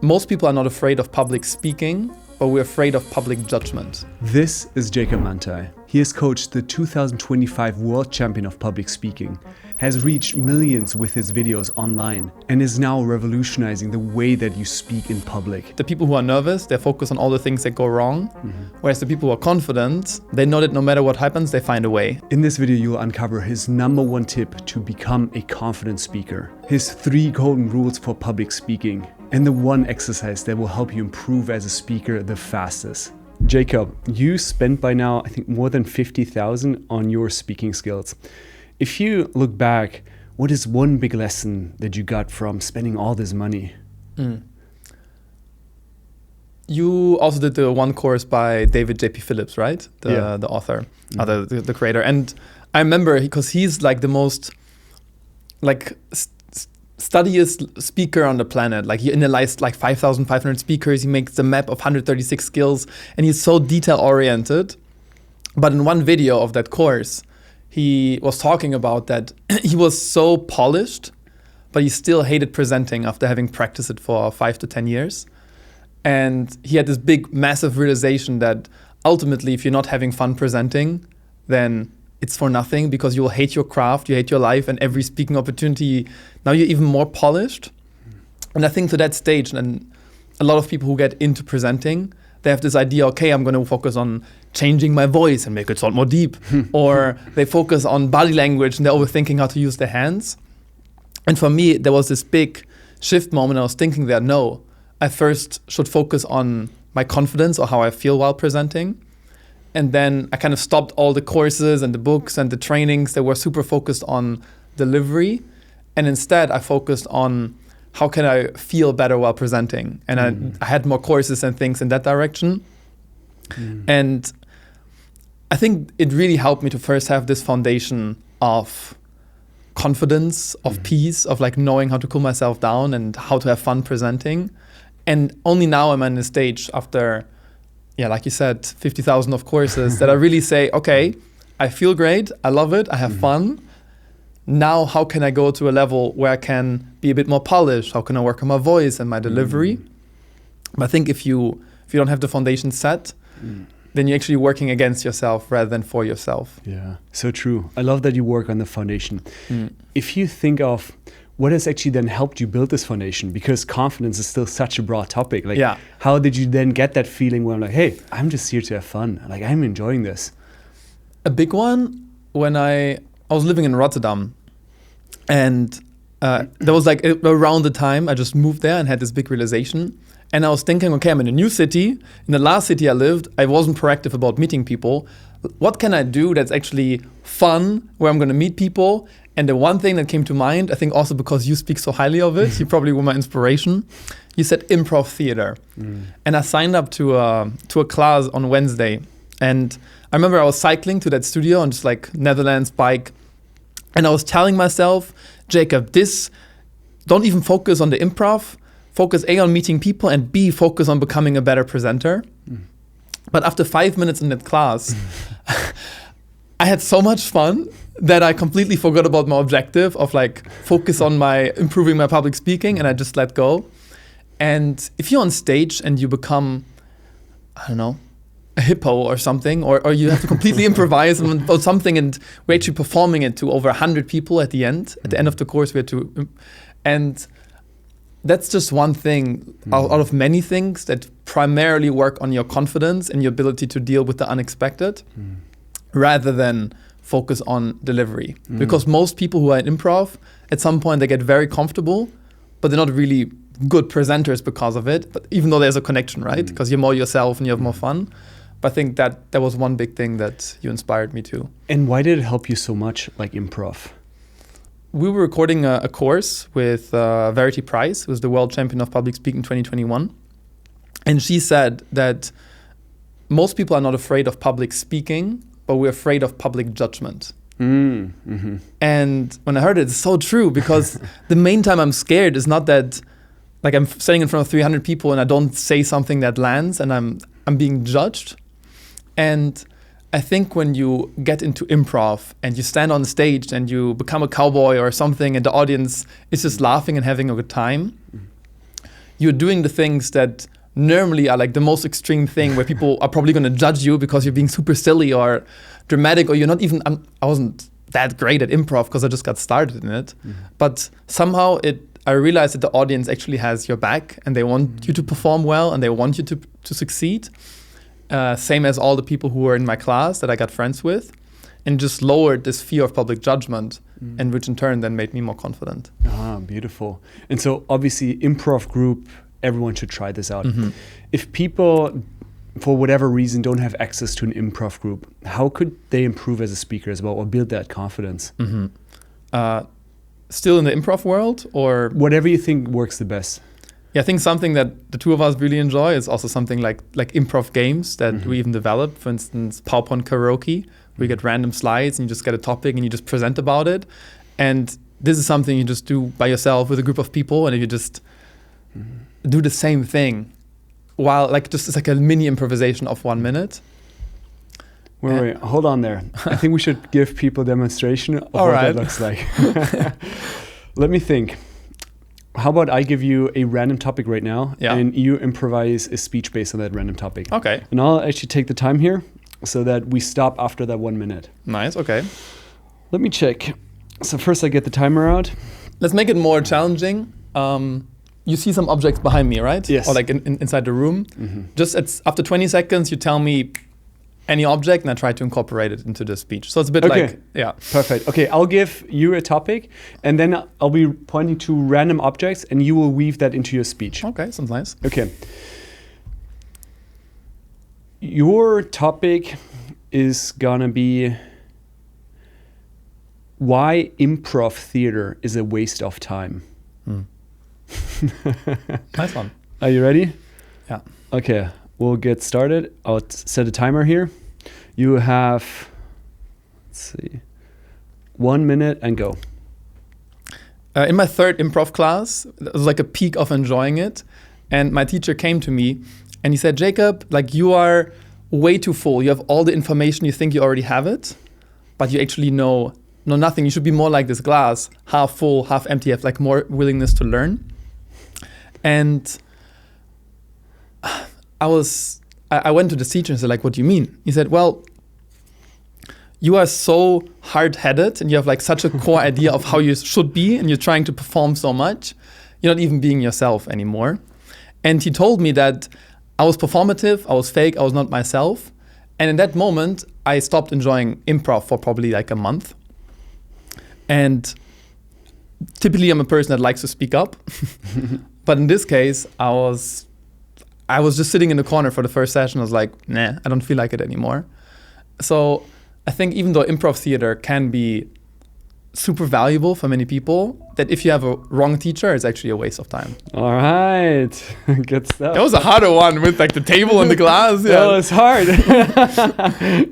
Most people are not afraid of public speaking, but we're afraid of public judgment. This is Jakob. He has coached the 2025 World Champion of Public Speaking, has reached millions with his videos online, and is now revolutionizing the way that you speak in public. The people who are nervous, they focus on all the things that go wrong, whereas the people who are confident, they know that no matter what happens, they find a way. In this video, you'll uncover his #1 tip to become a confident speaker, his 3 golden rules for public speaking, and the 1 exercise that will help you improve as a speaker the fastest. Jakob, you spent by now, I think, more than 50,000 on your speaking skills. If you look back, what is one big lesson that you got from spending all this money? You also did the one course by David J.P. Phillips, right? The author, the creator. And I remember, because he's like the most studiest speaker on the planet. Like, he analyzed like 5,500 speakers. He makes the map of 136 skills, and he's so detail oriented. But in one video of that course, he was talking about that he was so polished, but he still hated presenting after having practiced it for 5 to 10 years. And he had this big, massive realization that ultimately, if you're not having fun presenting, then it's for nothing, because you will hate your craft, you hate your life, and every speaking opportunity, now you're even more polished. And I think to that stage, and a lot of people who get into presenting, they have this idea, okay, I'm going to focus on changing my voice and make it sound more deep. Or they focus on body language and they're overthinking how to use their hands. And for me, there was this big shift moment. I was thinking that, no, I first should focus on my confidence or how I feel while presenting. And then I kind of stopped all the courses and the books and the trainings that were super focused on delivery. And instead, I focused on how can I feel better while presenting. And I had more courses and things in that direction. And I think it really helped me to first have this foundation of confidence, of peace, of like knowing how to cool myself down and how to have fun presenting. And only now I'm in a stage after, like you said, 50,000 of courses that I really say, okay, I feel great, I love it, I have fun. Now, how can I go to a level where I can be a bit more polished? How can I work on my voice and my delivery? But I think if you don't have the foundation set, then you're actually working against yourself rather than for yourself. Yeah, so true. I love that you work on the foundation. If you think of what has actually then helped you build this foundation, because confidence is still such a broad topic. Like, how did you then get that feeling where I'm like, hey, I'm just here to have fun. Like, I'm enjoying this. A big one, when I was living in Rotterdam, and there was like around the time I just moved there and had this big realization. And I was thinking, okay, I'm in a new city. In the last city I lived, I wasn't proactive about meeting people. What can I do that's actually fun, where I'm going to meet people? And the one thing that came to mind, I think also because you speak so highly of it, you probably were my inspiration. You said improv theater. And I signed up to a class on Wednesday. And I remember I was cycling to that studio on just like Netherlands bike. And I was telling myself, Jakob, don't even focus on the improv. Focus A, on meeting people, and B, focus on becoming a better presenter. But after 5 minutes in that class, I had so much fun that I completely forgot about my objective of like focus on improving my public speaking, and I just let go. And if you're on stage and you become, I don't know, a hippo or something, or you have to completely improvise about something, and we're actually performing it to over 100 people at the end of the course, and that's just one thing out of many things that primarily work on your confidence and your ability to deal with the unexpected, rather than focus on delivery. Because most people who are in improv, at some point they get very comfortable, but they're not really good presenters because of it. But even though there's a connection, right? Because you're more yourself and you have more fun. But I think that was one big thing that you inspired me to. And why did it help you so much, like improv? We were recording a course with Verity Price, who was the world champion of public speaking 2021. And she said that most people are not afraid of public speaking, but we're afraid of public judgment. And when I heard it, it's so true, because the main time I'm scared is not that, like, I'm standing in front of 300 people and I don't say something that lands and I'm being judged. And I think when you get into improv and you stand on stage and you become a cowboy or something and the audience is just laughing and having a good time, you're doing the things that normally are like the most extreme thing where people are probably going to judge you because you're being super silly or dramatic, or you're not even, I wasn't that great at improv because I just got started in it. But somehow I realized that the audience actually has your back and they want you to perform well and they want you to succeed. Same as all the people who were in my class that I got friends with, and just lowered this fear of public judgment, and which in turn then made me more confident. Ah, beautiful. And so obviously improv group, everyone should try this out. If people, for whatever reason, don't have access to an improv group, how could they improve as a speaker as well, or build that confidence? Still in the improv world, or? Whatever you think works the best. Yeah, I think something that the two of us really enjoy is also something like improv games that we even developed. For instance, PowerPoint karaoke, where you get random slides and you just get a topic and you just present about it. And this is something you just do by yourself with a group of people, and if you just do the same thing while it's like a mini improvisation of 1 minute. Wait, hold on there. I think we should give people a demonstration of what that looks like. Let me think. How about I give you a random topic right now, and you improvise a speech based on that random topic. Okay. And I'll actually take the time here so that we stop after that 1 minute. Nice, okay. Let me check. So first I get the timer out. Let's make it more challenging. You see some objects behind me, right? Yes. Or like inside the room. Just after 20 seconds, you tell me any object and I try to incorporate it into the speech. So it's a bit Perfect. Okay, I'll give you a topic and then I'll be pointing to random objects and you will weave that into your speech. Okay, sounds nice. Okay. Your topic is gonna be why improv theater is a waste of time. Nice one. Are you ready? Yeah. Okay, we'll get started. I'll set a timer here. You have, let's see, 1 minute and go. In my third improv class, it was like a peak of enjoying it. And my teacher came to me and he said, Jakob, like you are way too full. You have all the information, you think you already have it, but you actually know nothing. You should be more like this glass, half full, half empty, have like more willingness to learn. And I went to the teacher and said, like, what do you mean? He said, well, you are so hard-headed and you have like such a core idea of how you should be and you're trying to perform so much, you're not even being yourself anymore. And he told me that I was performative, I was fake, I was not myself. And in that moment, I stopped enjoying improv for probably like a month. And typically I'm a person that likes to speak up. But in this case, I was just sitting in the corner for the first session. I was like, nah, I don't feel like it anymore. So I think even though improv theater can be super valuable for many people, that if you have a wrong teacher, it's actually a waste of time. All right, good stuff. That was a harder one with like the table and the glass. Yeah. That was hard.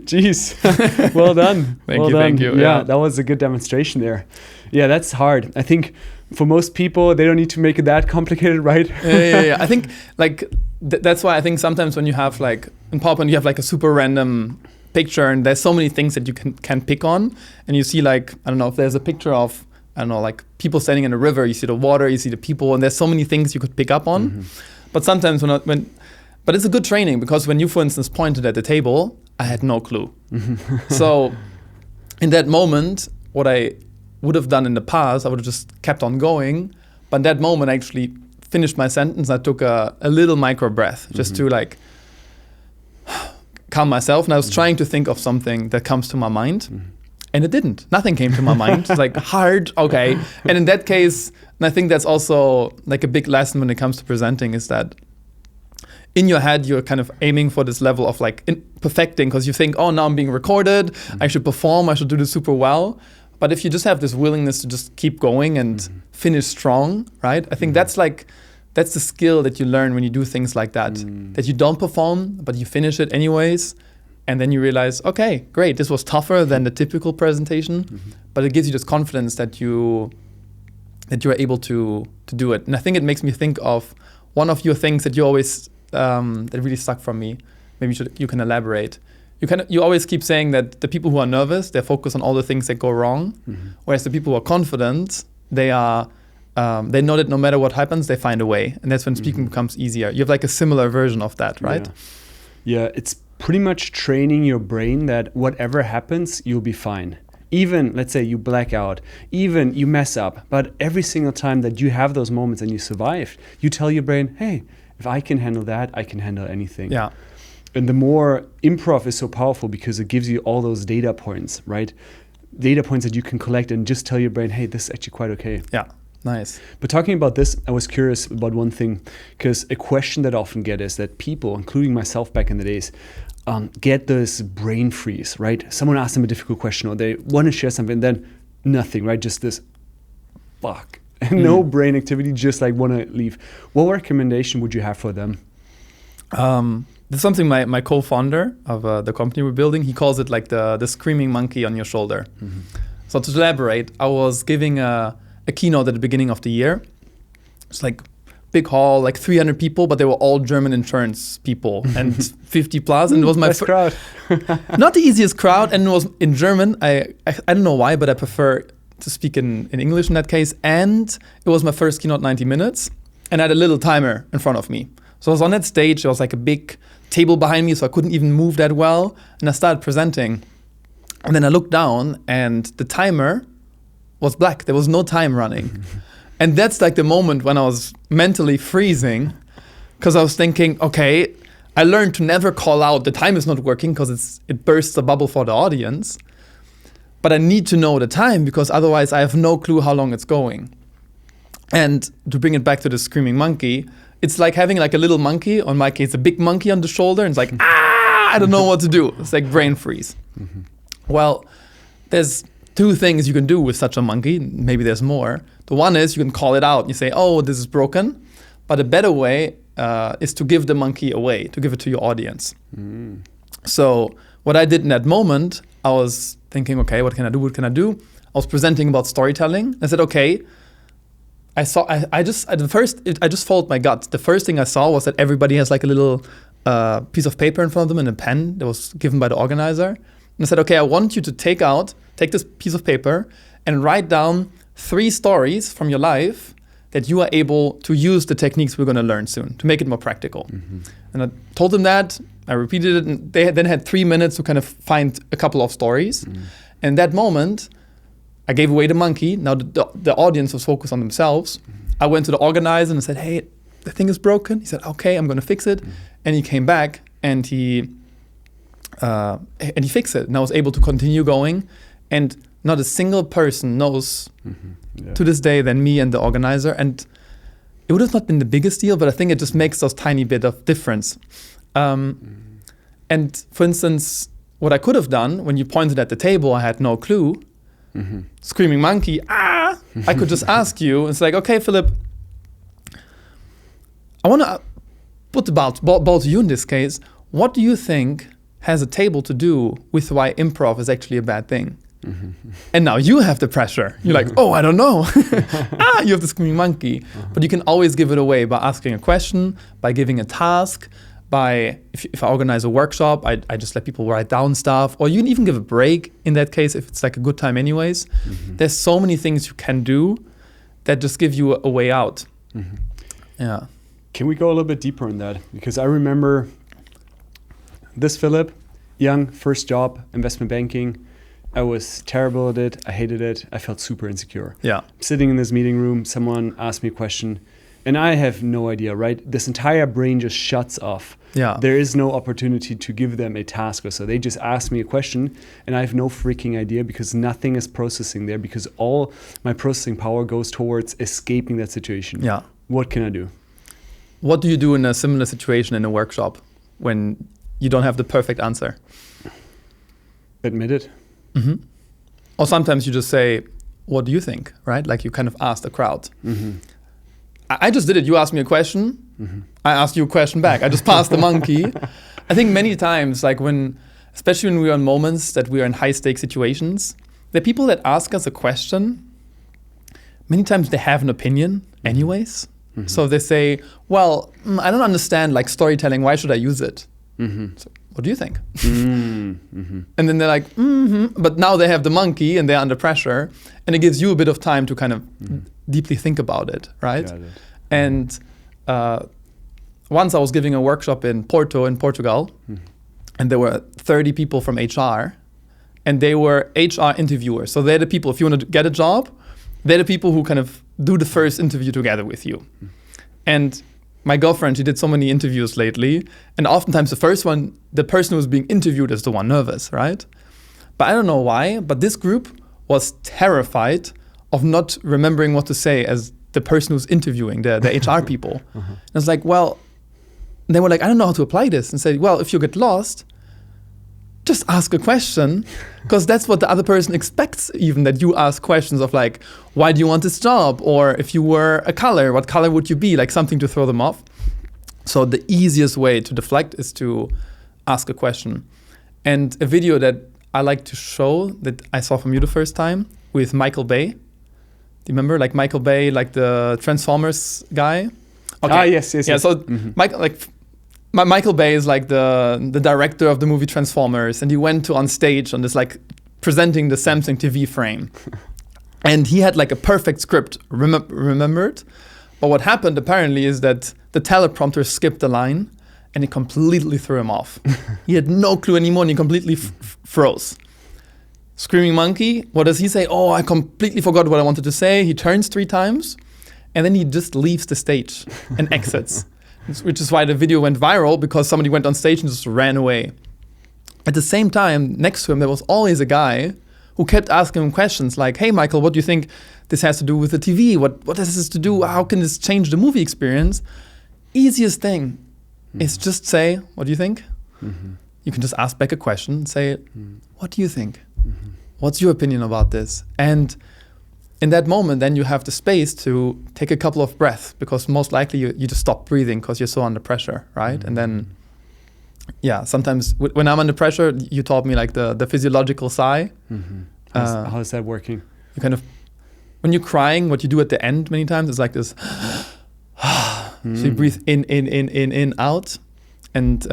Jeez, well done. Thank you. Yeah, that was a good demonstration there. Yeah, that's hard. I think for most people, they don't need to make it that complicated, right? Yeah. I think like that's why I think sometimes when you have like in PowerPoint, you have like a super random picture and there's so many things that you can pick on, and you see like, I don't know, if there's a picture of, I don't know, like people standing in a river, you see the water, you see the people, and there's so many things you could pick up on. But sometimes but it's a good training, because when you, for instance, pointed at the table, I had no clue. So in that moment, what I would have done in the past, I would have just kept on going. But in that moment, I actually finished my sentence. I took a little micro breath just to like calm myself. And I was trying to think of something that comes to my mind. And it didn't. Nothing came to my mind. It's like hard, okay. And in that case, and I think that's also like a big lesson when it comes to presenting, is that in your head, you're kind of aiming for this level of like perfecting, because you think, oh, now I'm being recorded. I should perform. I should do this super well. But if you just have this willingness to just keep going and finish strong, right? I think that's the skill that you learn when you do things like that. That you don't perform, but you finish it anyways. And then you realize, okay, great, this was tougher than the typical presentation. But it gives you this confidence that you are able to do it. And I think it makes me think of one of your things that you always, that really stuck from me. Maybe you can elaborate. You always keep saying that the people who are nervous, they focus on all the things that go wrong, whereas the people who are confident, they are they know that no matter what happens, they find a way. And that's when speaking becomes easier. You have like a similar version of that, right? Yeah, it's pretty much training your brain that whatever happens, you'll be fine. Even, let's say you black out, even you mess up, but every single time that you have those moments and you survived, you tell your brain, hey, if I can handle that, I can handle anything. Yeah. And the more improv is so powerful because it gives you all those data points, right? Data points that you can collect and just tell your brain, hey, this is actually quite okay. Yeah, nice. But talking about this, I was curious about one thing, because a question that I often get is that people, including myself back in the days, get this brain freeze, right? Someone asks them a difficult question or they want to share something, then nothing, right? Just this fuck. And no brain activity, just like want to leave. What recommendation would you have for them? This is something my co-founder of the company we're building, he calls it like the screaming monkey on your shoulder. So to elaborate, I was giving a keynote at the beginning of the year. It's like big hall, like 300 people, but they were all German insurance people and 50 plus. And it was my crowd. Not the easiest crowd, and it was in German. I don't know why, but I prefer to speak in English in that case. And it was my first keynote, 90 minutes, and I had a little timer in front of me. So I was on that stage. There was like a big table behind me, so I couldn't even move that well. And I started presenting. And then I looked down, and the timer was black. There was no time running. And that's like the moment when I was mentally freezing, because I was thinking, okay, I learned to never call out the time is not working because it bursts a bubble for the audience. But I need to know the time because otherwise I have no clue how long it's going. And to bring it back to the screaming monkey, it's like having like a little monkey, on my case, a big monkey on the shoulder, and it's like, I don't know what to do. It's like brain freeze. Well, there's two things you can do with such a monkey. Maybe there's more. The one is you can call it out. You say, oh, this is broken. But a better way is to give the monkey away, to give it to your audience. So what I did in that moment, I was thinking, okay, what can I do? What can I do? I was presenting about storytelling. I said, okay, I just followed my gut. The first thing I saw was that everybody has like a little piece of paper in front of them and a pen that was given by the organizer. And I said, okay, I want you to take this piece of paper and write down 3 stories from your life that you are able to use the techniques we're going to learn soon to make it more practical. And I told them that, I repeated it, and they then had 3 minutes to kind of find a couple of stories. And that moment, I gave away the monkey. Now the audience was focused on themselves. I went to the organizer and said, hey, the thing is broken. He said, okay, I'm going to fix it. And he came back and he fixed it. And I was able to continue going. And not a single person knows to this day than me and the organizer. And it would have not been the biggest deal, but I think it just makes those tiny bit of difference. And for instance, what I could have done when you pointed at the table, I had no clue. Screaming monkey, I could just ask you. It's like, okay, Philipp, I want to put the ball to you in this case. What do you think has a table to do with why improv is actually a bad thing? And now you have the pressure. You're like, oh, I don't know. You have the screaming monkey. But you can always give it away by asking a question, by giving a task, by, if I organize a workshop, I just let people write down stuff. Or you can even give a break in that case if it's like a good time anyways. There's so many things you can do that just give you a way out. Yeah. Can we go a little bit deeper in that? Because I remember this Philipp, young, first job, investment banking. I was terrible at it. I hated it. I felt super insecure. Yeah. Sitting in this meeting room, someone asked me a question, and I have no idea, right? This entire brain just shuts off. Yeah. There is no opportunity to give them a task or so. They just ask me a question, and I have no freaking idea because nothing is processing there because all my processing power goes towards escaping that situation. Yeah. What can I do? What do you do in a similar situation in a workshop when you don't have the perfect answer? Admit it. Or sometimes you just say, what do you think, right? Like you kind of ask the crowd. I just did it. You asked me a question. I asked you a question back. I just passed the monkey. I think many times, like especially when we are in moments that we are in high stakes situations, the people that ask us a question, many times they have an opinion anyways. So they say, well, I don't understand like storytelling. Why should I use it? So, what do you think? And then they're like, but now they have the monkey and they're under pressure. And it gives you a bit of time to kind of deeply think about it, right? Got it. And once I was giving a workshop in Porto, in Portugal, and there were 30 people from HR, and they were HR interviewers. So they're the people, if you want to get a job, they're the people who kind of do the first interview together with you. And my girlfriend, she did so many interviews lately, and oftentimes the first one, the person who was being interviewed is the one nervous, right? But I don't know why, but this group was terrified of not remembering what to say as the person who's interviewing, the HR people. And it's like, well, they were like, I don't know how to apply this. And say, well, if you get lost, just ask a question, because that's what the other person expects, even that you ask questions of like, why do you want this job? Or if you were a color, what color would you be? Like something to throw them off. So the easiest way to deflect is to ask a question. And a video that I like to show that I saw from you the first time with Michael Bay. Do you remember, like Michael Bay, like the Transformers guy? Okay. Yes. Yeah. So Michael Bay is like the director of the movie Transformers, and he went on stage on this like presenting the Samsung TV frame, and he had like a perfect script remembered. But what happened apparently is that the teleprompter skipped a line, and it completely threw him off. He had no clue anymore, and he completely froze. Screaming Monkey, what does he say? Oh, I completely forgot what I wanted to say. He turns 3 times, and then he just leaves the stage and exits, which is why the video went viral, because somebody went on stage and just ran away. At the same time, next to him, there was always a guy who kept asking him questions like, hey, Michael, what do you think this has to do with the TV? What has this to do? How can this change the movie experience? Easiest thing is just say, what do you think? You can just ask back a question, say, what do you think? What's your opinion about this? And in that moment, then you have the space to take a couple of breaths, because most likely you just stop breathing because you're so under pressure, right? And then, yeah, sometimes when I'm under pressure, you taught me like the physiological sigh. How is that working? You kind of, when you're crying, what you do at the end many times is like this. So you breathe in, out. And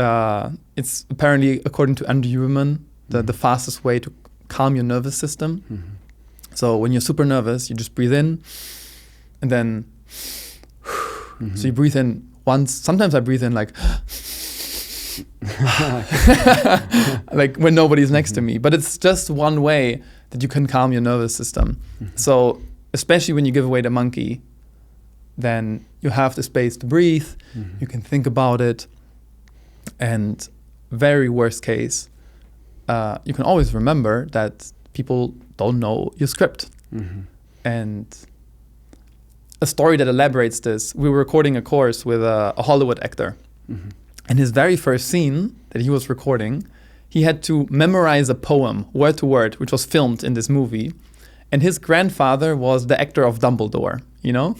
it's apparently, according to Andrew Huberman, the fastest way to calm your nervous system. So when you're super nervous, you just breathe in, and then so you breathe in once. Sometimes I breathe in like like when nobody's next to me. But it's just one way that you can calm your nervous system. So especially when you give away the monkey, then you have the space to breathe. You can think about it, and very worst case, you can always remember that people don't know your script. And a story that elaborates this, we were recording a course with a Hollywood actor. And his very first scene that he was recording, he had to memorize a poem, word to word, which was filmed in this movie. And his grandfather was the actor of Dumbledore, you know?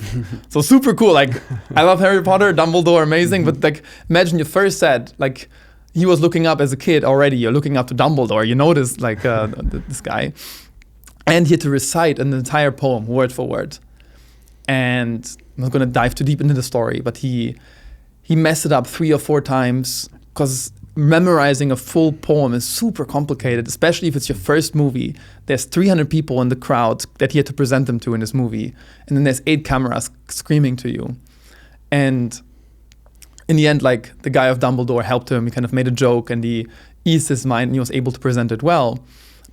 So super cool. Like, I love Harry Potter, Dumbledore, amazing. But like, imagine your first set, like, he was looking up as a kid already. You're looking up to Dumbledore. You know this, like, this guy. And he had to recite an entire poem, word for word. And I'm not going to dive too deep into the story, but he messed it up 3 or 4 times, because memorizing a full poem is super complicated, especially if it's your first movie. There's 300 people in the crowd that he had to present them to in this movie. And then there's 8 cameras screaming to you. And in the end, like, the guy of Dumbledore helped him. He kind of made a joke, and he eased his mind, and he was able to present it well.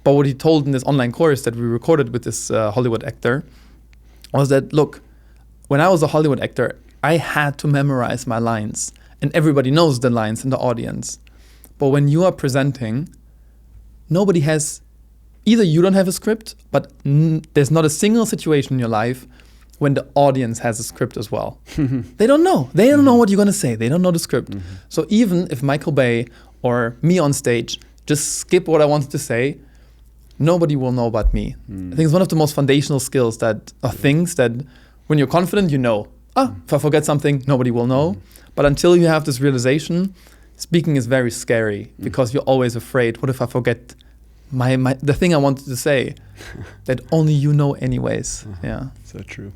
But what he told in this online course that we recorded with this Hollywood actor was that, look, when I was a Hollywood actor, I had to memorize my lines. And everybody knows the lines in the audience. But when you are presenting, nobody has, either you don't have a script, but there's not a single situation in your life when the audience has a script as well. They don't know. They don't know what you're going to say. They don't know the script. So even if Michael Bay or me on stage just skip what I wanted to say, nobody will know about me. I think it's one of the most foundational skills that are things that when you're confident, you know, if I forget something, nobody will know. But until you have this realization, speaking is very scary, because you're always afraid, what if I forget the thing I wanted to say that only you know anyways. Yeah. So true.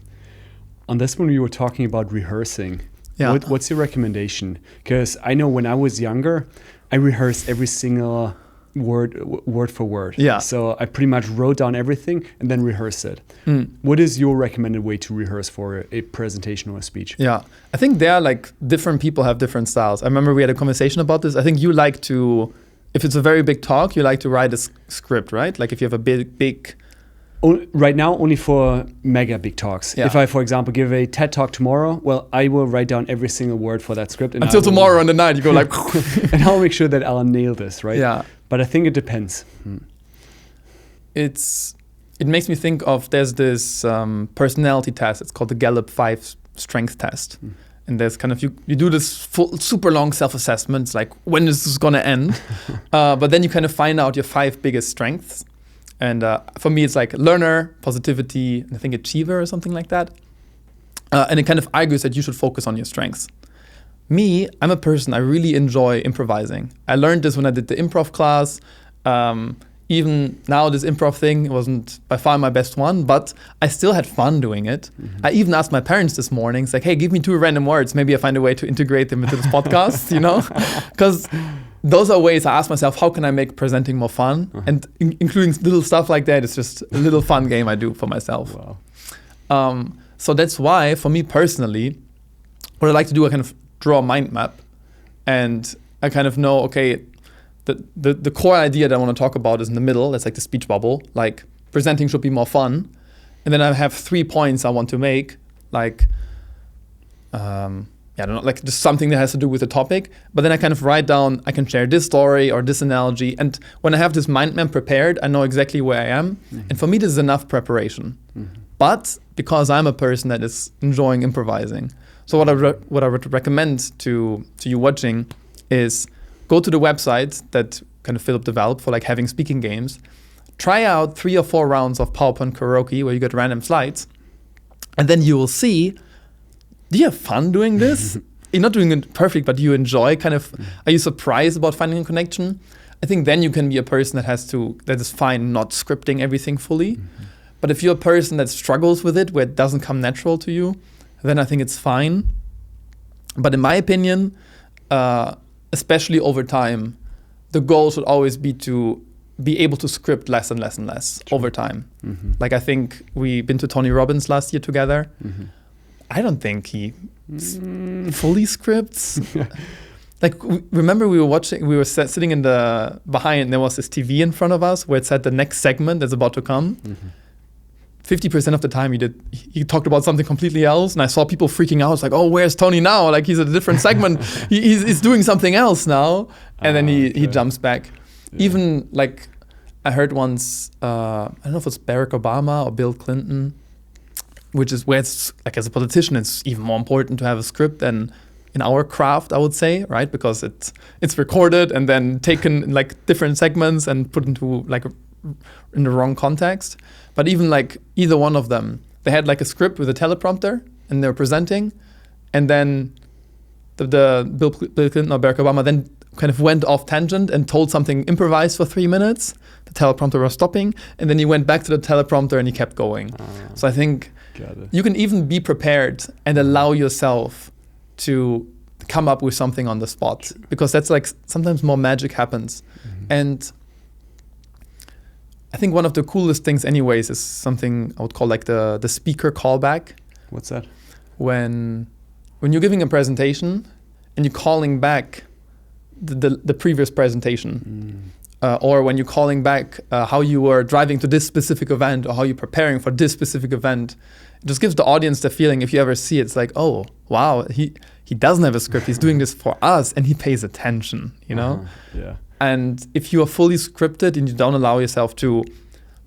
On this one, we were talking about rehearsing. Yeah. What's your recommendation? Because I know when I was younger, I rehearsed every single word for word. Yeah. So I pretty much wrote down everything and then rehearsed it. What is your recommended way to rehearse for a presentation or a speech? Yeah, I think there are like different people have different styles. I remember we had a conversation about this. I think you like to, if it's a very big talk, you like to write a script, right? Like if you have a big. Right now, only for mega big talks. Yeah. If I, for example, give a TED talk tomorrow, well, I will write down every single word for that script. And Until tomorrow on the night, you go like. And I'll make sure that I'll nail this, right? Yeah. But I think it depends. It makes me think of, there's this personality test. It's called the Gallup 5 strength test. And there's kind of, you do this super long self-assessment. It's like, when is this going to end? But then you kind of find out your 5 biggest strengths. And for me, it's like learner, positivity, and I think achiever or something like that. And it kind of argues that you should focus on your strengths. Me, I'm a person, I really enjoy improvising. I learned this when I did the improv class. Even now, this improv thing wasn't by far my best one, but I still had fun doing it. I even asked my parents this morning, it's like, hey, give me 2 random words. Maybe I find a way to integrate them into this podcast, you know? Because those are ways I ask myself, how can I make presenting more fun? And including little stuff like that, it's just a little fun game I do for myself. Wow. So that's why, for me personally, what I like to do, I kind of draw a mind map. And I kind of know, okay, the core idea that I want to talk about is in the middle. That's like the speech bubble. Like, presenting should be more fun. And then I have 3 points I want to make. Like, I don't know, like just something that has to do with the topic. But then I kind of write down, I can share this story or this analogy. And when I have this mind map prepared, I know exactly where I am. And for me, this is enough preparation. But because I'm a person that is enjoying improvising, so what I would recommend to you watching is go to the website that kind of Philipp developed for like having speaking games. Try out 3 or 4 rounds of PowerPoint karaoke where you get random slides. And then you will see, do you have fun doing this? You're not doing it perfect, but you enjoy kind of, are you surprised about finding a connection? I think then you can be a person that is fine not scripting everything fully. But if you're a person that struggles with it, where it doesn't come natural to you, then I think it's fine. But in my opinion, especially over time, the goal should always be to be able to script less and less and less over time. Like I think we've been to Tony Robbins last year together. I don't think he fully scripts. Like, remember we were sitting in the behind, and there was this TV in front of us where it said the next segment that's about to come. 50% of the time he talked about something completely else, and I saw people freaking out. It's like, oh, where's Tony now? Like, he's at a different segment. He's doing something else now. And then he jumps back. Yeah. Even like I heard once, I don't know if it's Barack Obama or Bill Clinton, which is where it's like, as a politician, it's even more important to have a script than in our craft, I would say, right? Because it's recorded and then taken in like different segments and put into like in the wrong context. But even like either one of them, they had like a script with a teleprompter and they're presenting, and then the Bill Clinton or Barack Obama then kind of went off tangent and told something improvised for 3 minutes. The teleprompter was stopping, and then he went back to the teleprompter and he kept going. So I think you can even be prepared and allow yourself to come up with something on the spot, because that's like sometimes more magic happens. And I think one of the coolest things anyways is something I would call like the speaker callback. What's that? When you're giving a presentation and you're calling back the previous presentation, or when you're calling back how you were driving to this specific event or how you're preparing for this specific event, it just gives the audience the feeling, if you ever see it, it's like, oh, wow, he doesn't have a script. He's doing this for us and he pays attention, you know? Yeah. And if you are fully scripted and you don't allow yourself to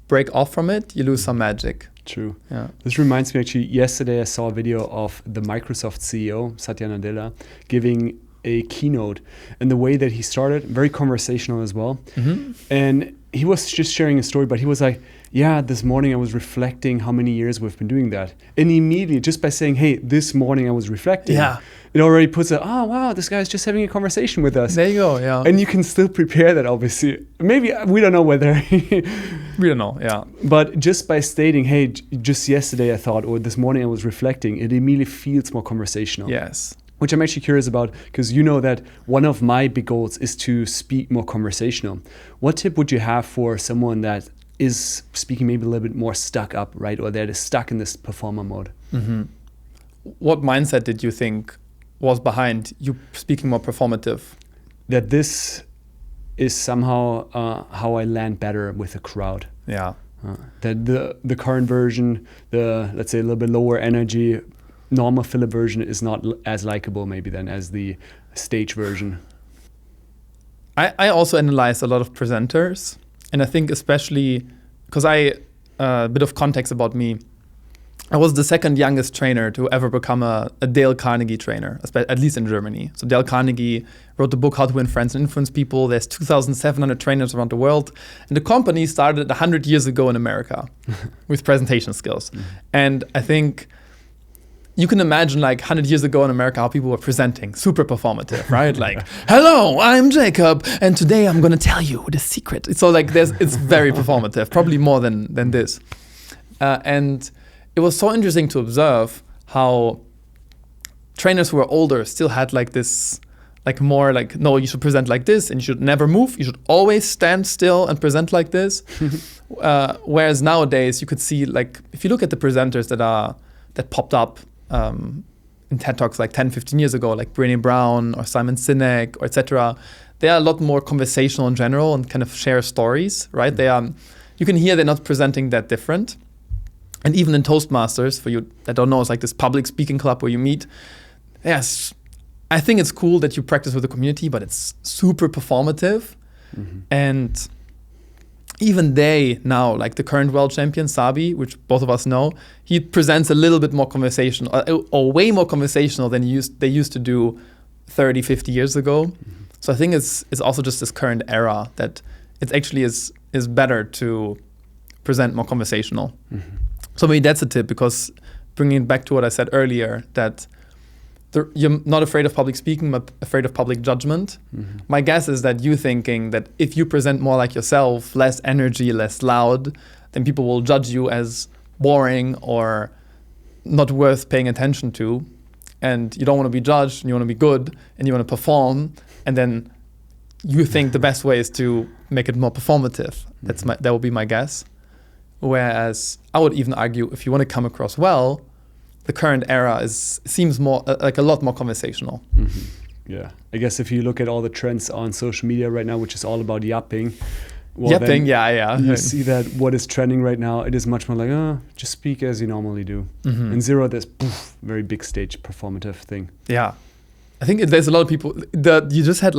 break off from it, you lose some magic. True. Yeah. This reminds me, actually, yesterday I saw a video of the Microsoft CEO, Satya Nadella, giving a keynote, and the way that he started, very conversational as well. And he was just sharing a story, but he was like, yeah, this morning I was reflecting how many years we've been doing that. And immediately, just by saying, hey, this morning I was reflecting, it already puts a, oh, wow, this guy's just having a conversation with us. There you go, yeah. And you can still prepare that, obviously. Maybe, we don't know whether. We don't know, yeah. But just by stating, hey, just yesterday I thought, or this morning I was reflecting, it immediately feels more conversational. Yes. which I'm actually curious about, because you know that one of my big goals is to speak more conversational. What tip would you have for someone that is speaking maybe a little bit more stuck up, right? Or that is stuck in this performer mode? Mm-hmm. What mindset did you think was behind you speaking more performative? That this is somehow how I land better with a crowd. Yeah. That the current version, the, let's say, a little bit lower energy, normal Philipp version is not as likable maybe than as the stage version. I also analyze a lot of presenters, and I think especially because a bit of context about me, I was the second youngest trainer to ever become a Dale Carnegie trainer, at least in Germany. So Dale Carnegie wrote the book How to Win Friends and Influence People. There's 2,700 trainers around the world. And the company started 100 years ago in America with presentation skills. Mm-hmm. And I think you can imagine 100 years ago in America how people were presenting, super performative, right? Hello, I'm Jakob, and today I'm going to tell you the secret. So it's very performative, probably more than this. And it was so interesting to observe how trainers who were older still had this, more no, you should present like this and you should never move. You should always stand still and present like this. Whereas nowadays you could see, if you look at the presenters that popped up in TED Talks 10, 15 years ago, like Brené Brown or Simon Sinek or etc., they are a lot more conversational in general and kind of share stories, right? Mm-hmm. You can hear they're not presenting that different. And even in Toastmasters, for you that don't know, it's this public speaking club where you meet. Yes, I think it's cool that you practice with the community, but it's super performative. Mm-hmm. And even they now, the current world champion, Sabi, which both of us know, he presents a little bit more conversational, or way more conversational than they used to do 30, 50 years ago. Mm-hmm. So I think it's also just this current era that it actually is better to present more conversational. Mm-hmm. So maybe that's a tip, because bringing it back to what I said earlier, that you're not afraid of public speaking, but afraid of public judgment. Mm-hmm. My guess is that you thinking that if you present more like yourself, less energy, less loud, then people will judge you as boring or not worth paying attention to. And you don't want to be judged, and you want to be good, and you want to perform. And then you think the best way is to make it more performative. Mm-hmm. That would be my guess. Whereas I would even argue, if you want to come across well, the current era seems more a lot more conversational. Mm-hmm. Yeah, I guess if you look at all the trends on social media right now, which is all about yapping. Yeah. You see that what is trending right now, it is much more just speak as you normally do. Mm-hmm. And zero this very big stage performative thing. Yeah, I think there's a lot of people that you just had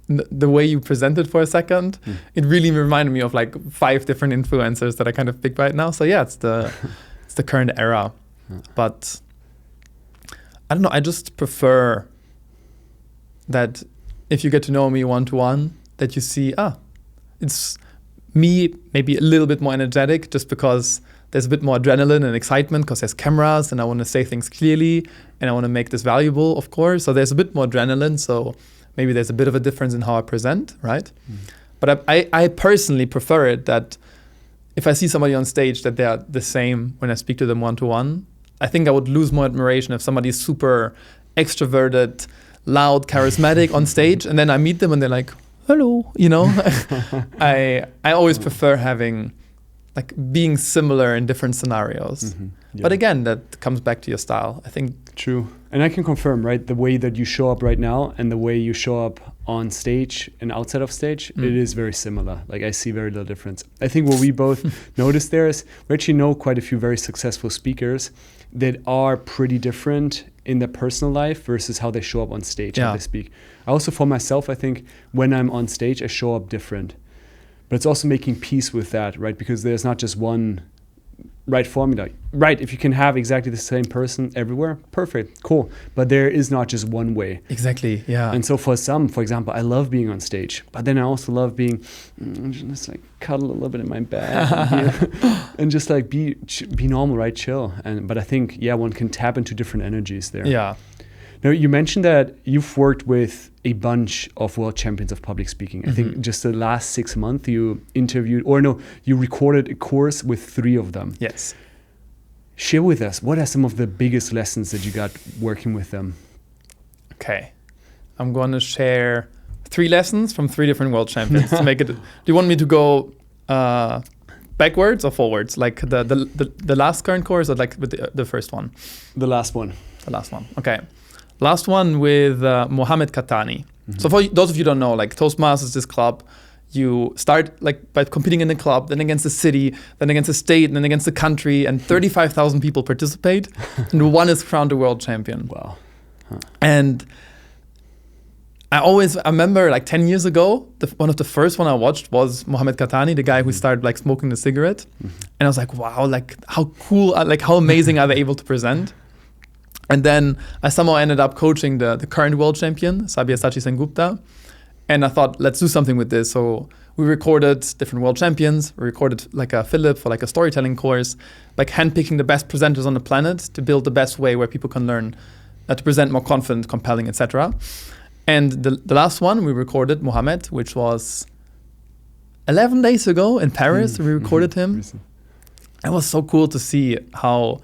the way you presented for a second, it really reminded me of 5 different influencers that I kind of picked right now. So yeah, it's the current era. But I don't know, I just prefer that if you get to know me one-to-one, that you see, it's me maybe a little bit more energetic, just because there's a bit more adrenaline and excitement because there's cameras and I want to say things clearly and I want to make this valuable, of course. So there's a bit more adrenaline. So maybe there's a bit of a difference in how I present, right? Mm. But I personally prefer it that if I see somebody on stage that they're the same when I speak to them one-to-one, I think I would lose more admiration if somebody's super extroverted, loud, charismatic on stage, and then I meet them and they're like, hello, I always prefer having, being similar in different scenarios. Mm-hmm. Yeah. But again, that comes back to your style, I think. True. And I can confirm, right, the way that you show up right now and the way you show up on stage and outside of stage, it is very similar. I see very little difference. I think what we both noticed there is we actually know quite a few very successful speakers that are pretty different in their personal life versus how they show up on stage, how they speak. I also, for myself, I think when I'm on stage, I show up different. But it's also making peace with that, right? Because there's not just one right formula. Right, if you can have exactly the same person everywhere, perfect, cool. But there is not just one way. Exactly, yeah. And so for example, I love being on stage, but then I also love being, just cuddle a little bit in my bed and just be normal, right, chill. But I think, one can tap into different energies there. Yeah. Now, you mentioned that you've worked with a bunch of world champions of public speaking. Mm-hmm. I think just the last 6 months you you recorded a course with 3 of them. Yes. Share with us, what are some of the biggest lessons that you got working with them? Okay. I'm going to share 3 lessons from 3 different world champions to make it. Do you want me to go backwards or forwards? Like the last current course or like with the first one? The last one. The last one. Okay. Last one with Mohammed Katani. So for those of you who don't know, like Toastmasters, this club, you start like by competing in the club, then against the city, then against the state, and then against the country, and 35,000 people participate, and one is crowned a world champion. Wow. Huh. And I remember like 10 years ago, one of the first one I watched was Mohammed Katani, the guy who started like smoking the cigarette. And I was like, wow, like how cool, like how amazing are they able to present? And then I somehow ended up coaching the current world champion, Sabyasachi Sengupta. And I thought, let's do something with this. So we recorded different world champions. We recorded like a Philipp for like a storytelling course, like handpicking the best presenters on the planet to build the best way where people can learn to present more confident, compelling, etc. And the last one we recorded, Mohammed, which was 11 days ago in Paris. We recorded him. It was so cool to see how,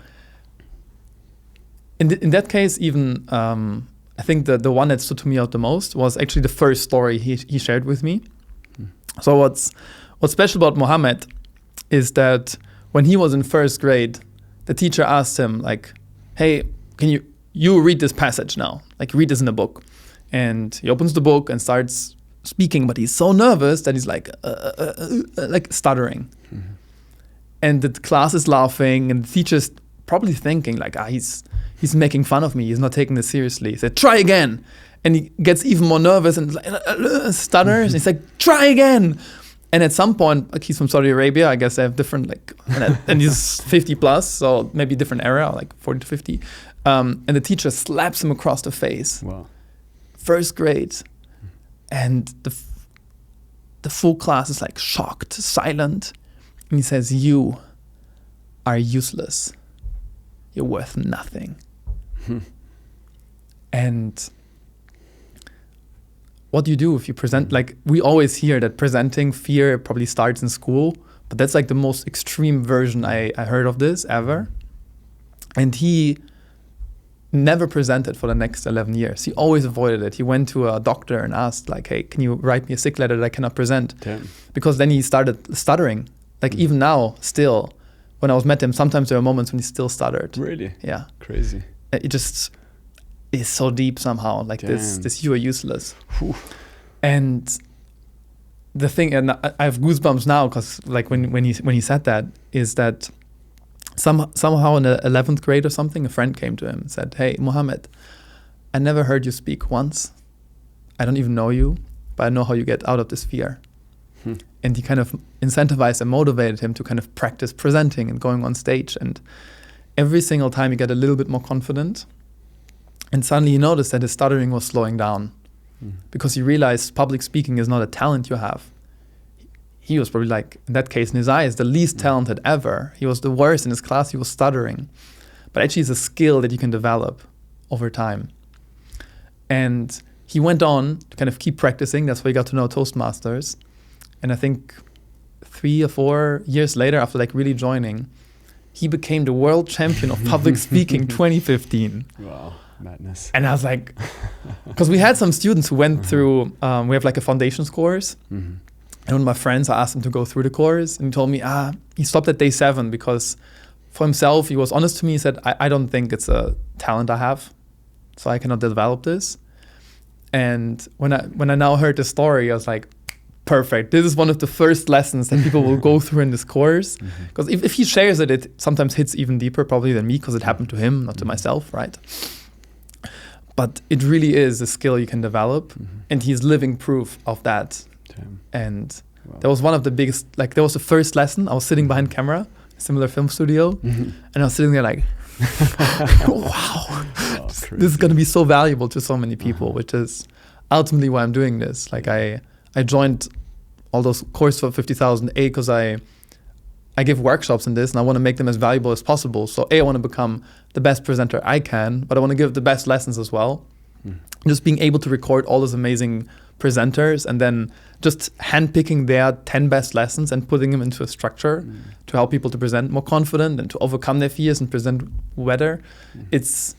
in that case, even I think the one that stood to me out the most was actually the first story he shared with me. So what's special about Mohammed is that when he was in first grade, the teacher asked him like, hey, can you read this passage now? Like read this in the book. And he opens the book and starts speaking, but he's so nervous that he's like stuttering. And the class is laughing, and the teacher's probably thinking like, he's making fun of me. He's not taking this seriously. He said, try again. And he gets even more nervous and stutters. And he's like, try again. And at some point, like he's from Saudi Arabia, I guess they have different like, and he's 50 plus, so maybe different era, like 40 to 50. And the teacher slaps him across the face. Wow. First grade, and the full class is like shocked, silent, and he says, you are useless. You're worth nothing. And what do you do if you present, like we always hear that presenting fear probably starts in school, but that's like the most extreme version I heard of this ever. And he never presented for the next 11 years. He always avoided it. He went to a doctor and asked like, hey, can you write me a sick letter that I cannot present? Damn. Because then he started stuttering. Like even now, still, when I was met him, sometimes there are moments when he still stuttered. Really? Yeah. Crazy. It just is so deep somehow. Like this you are useless. Whew. And the thing, and I have goosebumps now because like when he said that, is that somehow in the 11th grade or something, a friend came to him and said, hey, Mohammed, I never heard you speak once. I don't even know you, but I know how you get out of this fear. And he kind of incentivized and motivated him to kind of practice presenting and going on stage. And every single time he got a little bit more confident. And suddenly he noticed that his stuttering was slowing down because he realized public speaking is not a talent you have. He was probably like, in that case, in his eyes, the least talented ever. He was the worst in his class. He was stuttering. But actually, it's a skill that you can develop over time. And he went on to kind of keep practicing. That's why he got to know Toastmasters. And I think 3 or 4 years later, after like really joining, he became the world champion of public speaking 2015. Wow, madness. And I was like, because we had some students who went through, we have like a foundations course. And one of my friends, I asked him to go through the course, and he told me, he stopped at day 7 because for himself, he was honest to me. He said, I don't think it's a talent I have, so I cannot develop this. And when I now heard the story, I was like, perfect. This is one of the first lessons that people will go through in this course. Because if he shares it, it sometimes hits even deeper probably than me because it happened to him, not to myself, right? But it really is a skill you can develop, and he's living proof of that. Damn. And that was one of the biggest, like that was the first lesson. I was sitting behind camera, similar film studio, and I was sitting there like, wow, this is going to be so valuable to so many people, which is ultimately why I'm doing this. Like I joined all those courses for 50,000 because I give workshops in this and I want to make them as valuable as possible. So I want to become the best presenter I can, but I want to give the best lessons as well. Just being able to record all those amazing presenters and then just handpicking their 10 best lessons and putting them into a structure to help people to present more confident and to overcome their fears and present better. It's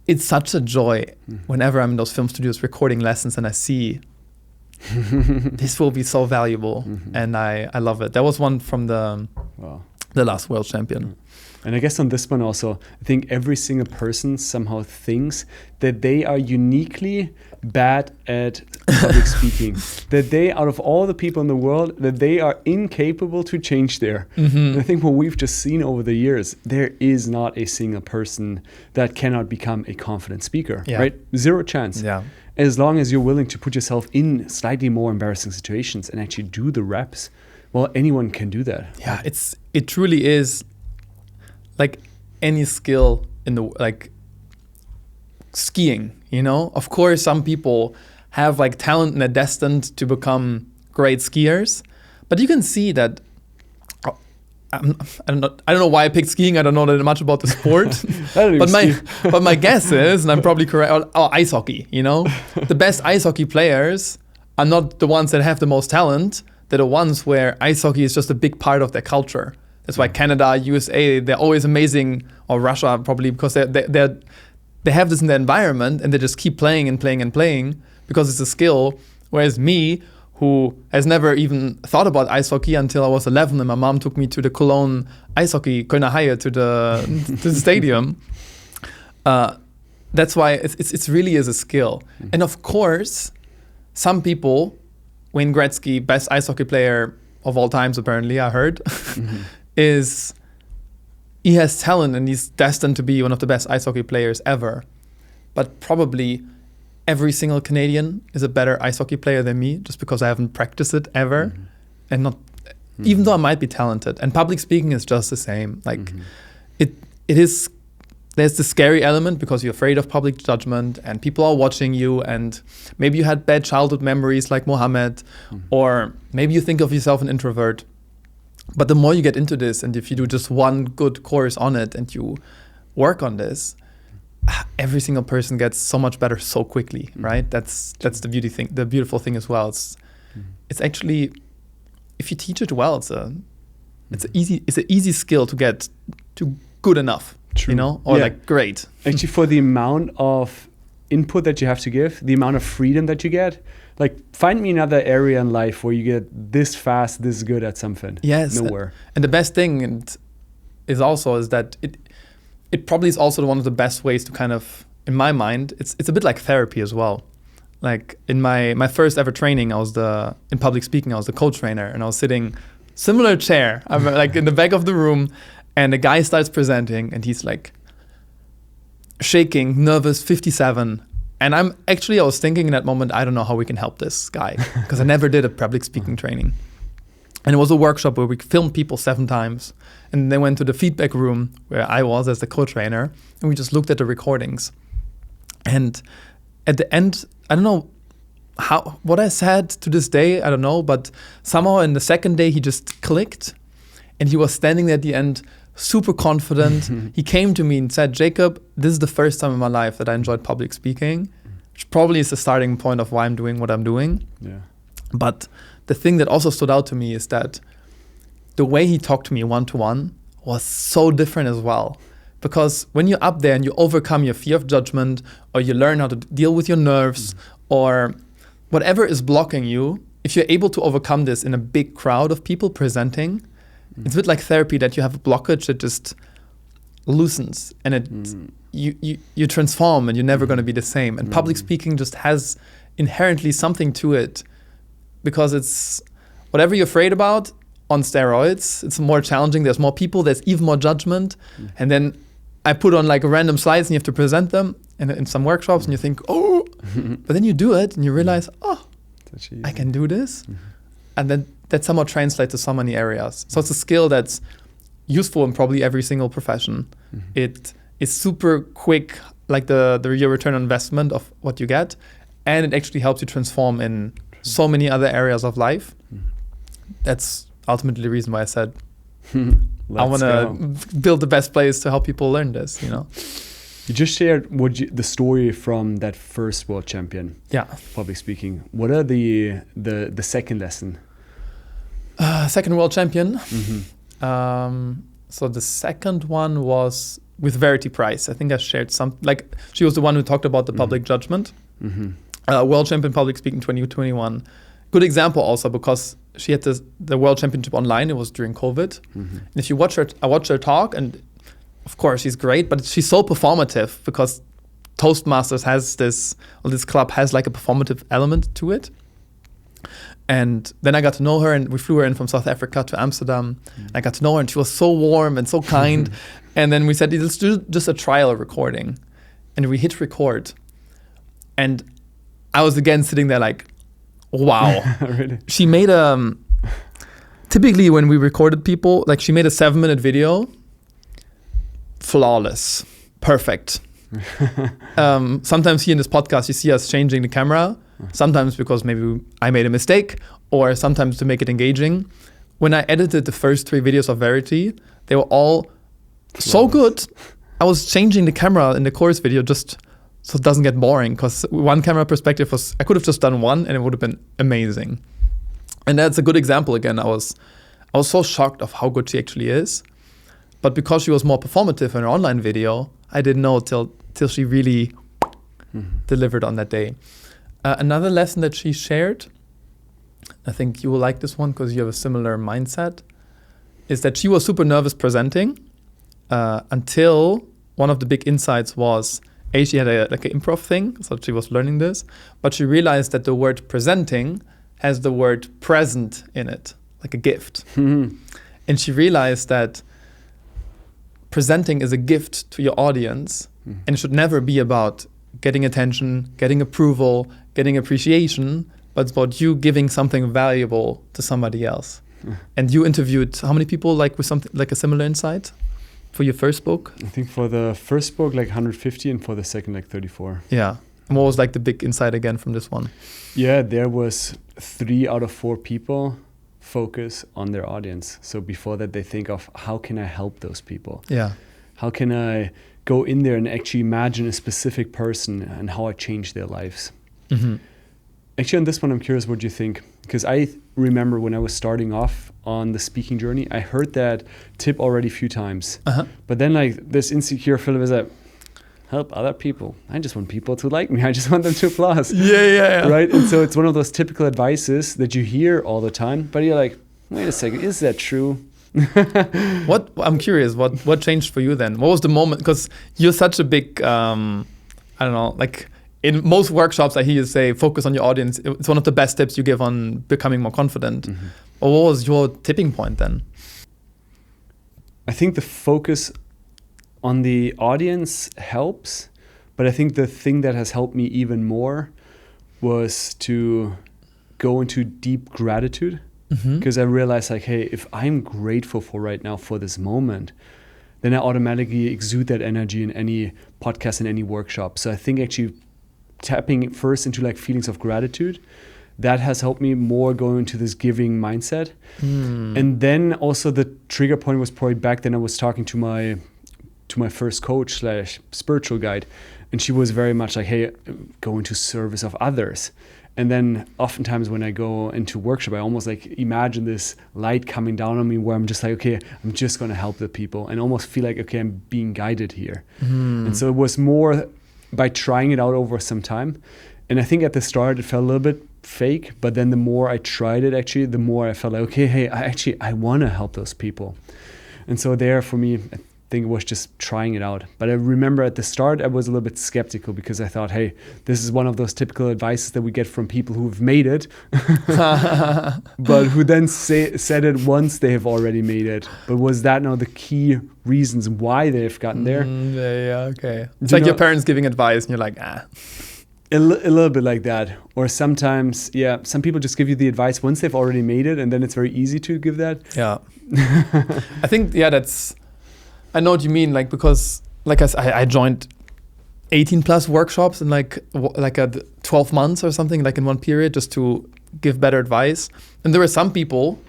it's such a joy whenever I'm in those film studios recording lessons and I see this will be so valuable, and I love it. That was one from the last world champion. And I guess on this one also, I think every single person somehow thinks that they are uniquely bad at public speaking. That they, out of all the people in the world, that they are incapable to change there. And I think what we've just seen over the years, there is not a single person that cannot become a confident speaker, right? Zero chance. Yeah. As long as you're willing to put yourself in slightly more embarrassing situations and actually do the reps, well, anyone can do that. Yeah, it truly is like any skill in the like skiing, you know? Of course, some people have like talent and are destined to become great skiers, but you can see that. I don't know why I picked skiing. I don't know that much about the sport, but my guess is, and I'm probably correct, ice hockey. You know, the best ice hockey players are not the ones that have the most talent. They're the ones where ice hockey is just a big part of their culture. That's why Canada, USA, they're always amazing, or Russia probably, because they have this in their environment and they just keep playing and playing and playing because it's a skill. Whereas me, who has never even thought about ice hockey until I was 11, and my mom took me to the Cologne ice hockey, Kölner Haie, to the stadium. That's why it's really is a skill. And of course, some people, Wayne Gretzky, best ice hockey player of all times, apparently, I heard, he has talent and he's destined to be one of the best ice hockey players ever. But probably every single Canadian is a better ice hockey player than me, just because I haven't practiced it ever, and not, even though I might be talented. And public speaking is just the same. Like it is. There's the scary element because you're afraid of public judgment and people are watching you, and maybe you had bad childhood memories like Mohammed, or maybe you think of yourself an introvert. But the more you get into this, and if you do just one good course on it and you work on this, every single person gets so much better so quickly, right? That's the beautiful thing as well. It's actually, if you teach it well, it's an easy skill to get to good enough. True. You know, or like great. Actually, for the amount of input that you have to give, the amount of freedom that you get, like find me another area in life where you get this fast, this good at something. Yes. Nowhere. And the best thing is that it probably is also one of the best ways to kind of, in my mind, it's a bit like therapy as well. Like in my first ever training, in public speaking, I was the co-trainer, and I was sitting similar chair. I'm like in the back of the room. And the guy starts presenting, and he's like shaking, nervous, 57. And I was thinking in that moment, I don't know how we can help this guy, because I never did a public speaking training. And it was a workshop where we filmed people 7 times. And they went to the feedback room where I was as the co-trainer, and we just looked at the recordings. And at the end, I don't know what I said to this day, I don't know, but somehow in the second day, he just clicked, and he was standing there at the end, super confident. He came to me and said, Jakob, this is the first time in my life that I enjoyed public speaking, which probably is the starting point of why I'm doing what I'm doing. Yeah. But the thing that also stood out to me is that the way he talked to me one-to-one was so different as well. Because when you're up there and you overcome your fear of judgment, or you learn how to deal with your nerves, or whatever is blocking you, if you're able to overcome this in a big crowd of people presenting, it's a bit like therapy, that you have a blockage that just loosens, and you transform, and you're never going to be the same. And public speaking just has inherently something to it, because it's whatever you're afraid about on steroids. It's more challenging. There's more people. There's even more judgment. And then I put on like random slides, and you have to present them in some workshops, and you think, oh, but then you do it, and you realize, oh, I can do this, and then that somehow translates to so many areas. So it's a skill that's useful in probably every single profession. It is super quick, like the your return on investment of what you get, and it actually helps you transform in so many other areas of life. That's ultimately the reason why I said I want to build the best place to help people learn this. You know. You just shared the story from that first world champion. Yeah. Public speaking. What are the second lesson? Second world champion. So the second one was with Verity Price. I think I shared some, like she was the one who talked about the public judgment. World champion public speaking 2021. Good example also because she had the world championship online. It was during COVID. And if you watch her, I watched her talk, and of course she's great, but she's so performative because Toastmasters has this club has like a performative element to it. And then I got to know her, and we flew her in from South Africa to Amsterdam. I got to know her, and she was so warm and so kind. And then we said, let's do just a trial recording. And we hit record. And I was again sitting there like, wow. Really? She made typically when we recorded people, like she made a 7-minute video, flawless, perfect. Sometimes here in this podcast, you see us changing the camera, sometimes because maybe I made a mistake, or sometimes to make it engaging. When I edited the first 3 videos of Verity, they were all so good. I was changing the camera in the chorus video just so it doesn't get boring, because one camera perspective was, I could have just done one and it would have been amazing. And that's a good example again. I was so shocked of how good she actually is. But because she was more performative in her online video, I didn't know till she really delivered on that day. Another lesson that she shared, I think you will like this one because you have a similar mindset, is that she was super nervous presenting until one of the big insights was, she had an improv thing, so she was learning this, but she realized that the word presenting has the word present in it, like a gift. And she realized that presenting is a gift to your audience, and it should never be about getting attention, getting approval, getting appreciation, but it's about you giving something valuable to somebody else. And you interviewed how many people like with something like a similar insight for your first book? I think for the first book, like 150, and for the second, like 34. Yeah. And what was like the big insight again from this one? Yeah, there was 3 out of 4 people focus on their audience. So before that, they think of how can I help those people? Yeah. How can I go in there and actually imagine a specific person and how I change their lives? Actually, on this one, I'm curious what you think. Because I remember when I was starting off on the speaking journey, I heard that tip already a few times. But then like this insecure Philipp is like, help other people. I just want people to like me. I just want them to applaud. Yeah. Right? And so it's one of those typical advices that you hear all the time, but you're like, wait a second, is that true? I'm curious, what changed for you then? What was the moment? Because you're such a big, I don't know, like in most workshops I hear you say, focus on your audience. It's one of the best tips you give on becoming more confident. Or what was your tipping point then? I think the focus on the audience helps, but I think the thing that has helped me even more was to go into deep gratitude, because I realized like, hey, if I'm grateful for right now for this moment, then I automatically exude that energy in any podcast, in any workshop. So I think actually tapping first into like feelings of gratitude, that has helped me more go into this giving mindset. And then also the trigger point was probably back then I was talking to my first coach / spiritual guide, and she was very much like, hey, go into service of others. And then oftentimes when I go into workshop, I almost like imagine this light coming down on me where I'm just like, okay, I'm just going to help the people, and almost feel like, okay, I'm being guided here. And so it was more by trying it out over some time. And I think at the start it felt a little bit fake, but then the more I tried it, actually, the more I felt like, okay, hey, I want to help those people. And so there for me, I think it was just trying it out. But I remember at the start, I was a little bit skeptical because I thought, hey, this is one of those typical advices that we get from people who've made it, but who then said it once they have already made it. But was that now the key reasons why they've gotten there? Yeah, okay. It's like your parents giving advice and you're like, A little bit like that. Or sometimes, some people just give you the advice once they've already made it, and then it's very easy to give that. Yeah. I think, I know what you mean, like, because like I joined 18 plus workshops in like 12 months or something, like in one period, just to give better advice. And there were some people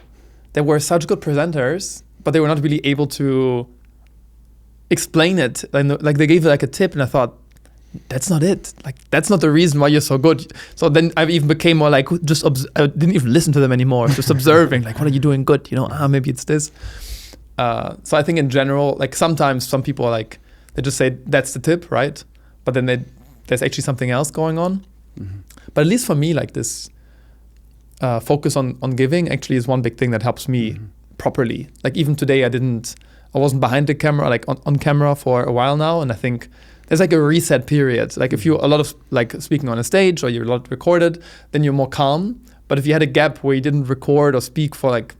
that were such good presenters, but they were not really able to explain it. And like they gave like a tip, and I thought, that's not it. Like, that's not the reason why you're so good. So then I even became more like, I didn't even listen to them anymore. Just observing, like, what are you doing good? Maybe it's this. So I think in general, like sometimes some people are like, They just say that's the tip, right? But then there's actually something else going on. But at least for me, like this focus on giving actually is one big thing that helps me properly. Like even today, I wasn't behind the camera, like on camera for a while now. And I think there's like a reset period. Like if you're a lot of like speaking on a stage or you're a lot recorded, then you're more calm. But if you had a gap where you didn't record or speak for like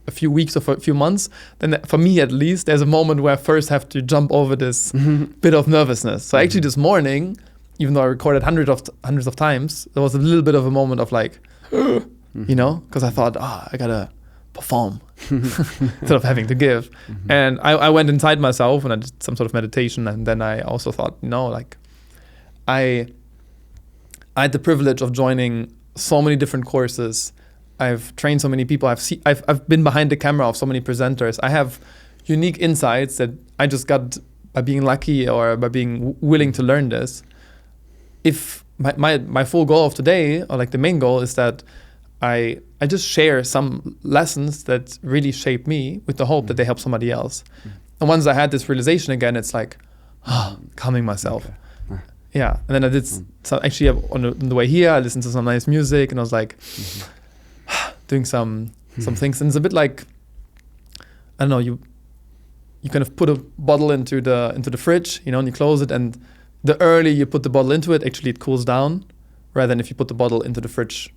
a few weeks or for a few months, then for me at least, there's a moment where I first have to jump over this bit of nervousness. So actually this morning, even though I recorded hundreds of times, there was a little bit of a moment of like, you know, because I thought, I gotta perform instead of having to give. And I went inside myself and I did some sort of meditation. And then I also thought, like I had the privilege of joining so many different courses. I've trained so many people. I've been behind the camera of so many presenters. I have unique insights that I just got by being lucky or by being willing to learn this. If my full goal of today, or like the main goal, is that I just share some lessons that really shape me with the hope that they help somebody else. And once I had this realization again, it's like calming myself. Yeah, and then I did so actually on the way here, I listened to some nice music, and I was like doing some things. And it's a bit like, I don't know, you kind of put a bottle into the fridge, and you close it, and the earlier you put the bottle into it, actually it cools down, rather than if you put the bottle into the fridge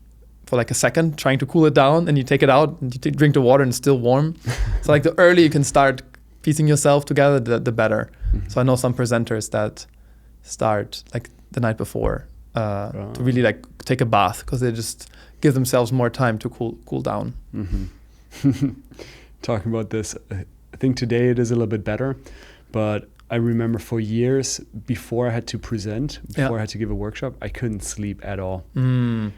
for like a second, trying to cool it down, and you take it out and you drink the water and it's still warm. So like the earlier you can start piecing yourself together, the better. So I know some presenters that start like the night before to really like take a bath, because they just give themselves more time to cool down. Talking about this, I think today it is a little bit better, but I remember for years before I had to present, before I had to give a workshop, I couldn't sleep at all. And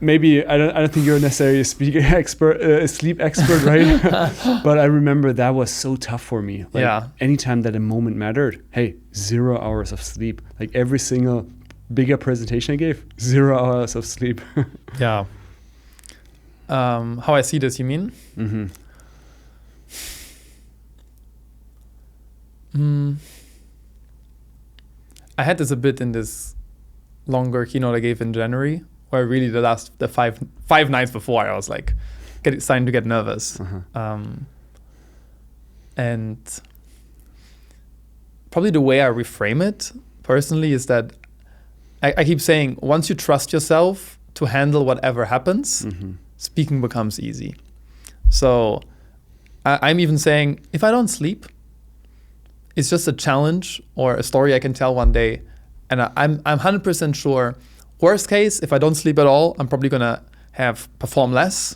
maybe I don't think you're necessarily a sleep expert, right? But I remember that was so tough for me. Like anytime that a moment mattered, hey, 0 hours of sleep. Like every single bigger presentation I gave, 0 hours of sleep. Yeah. How I see this, you mean? I had this a bit in this longer keynote I gave in January, where really the five nights before I was like starting to get nervous. And probably the way I reframe it personally is that I keep saying, once you trust yourself to handle whatever happens, speaking becomes easy. So I'm even saying, if I don't sleep, it's just a challenge or a story I can tell one day. And I'm 100% sure, worst case, if I don't sleep at all, I'm probably gonna perform less,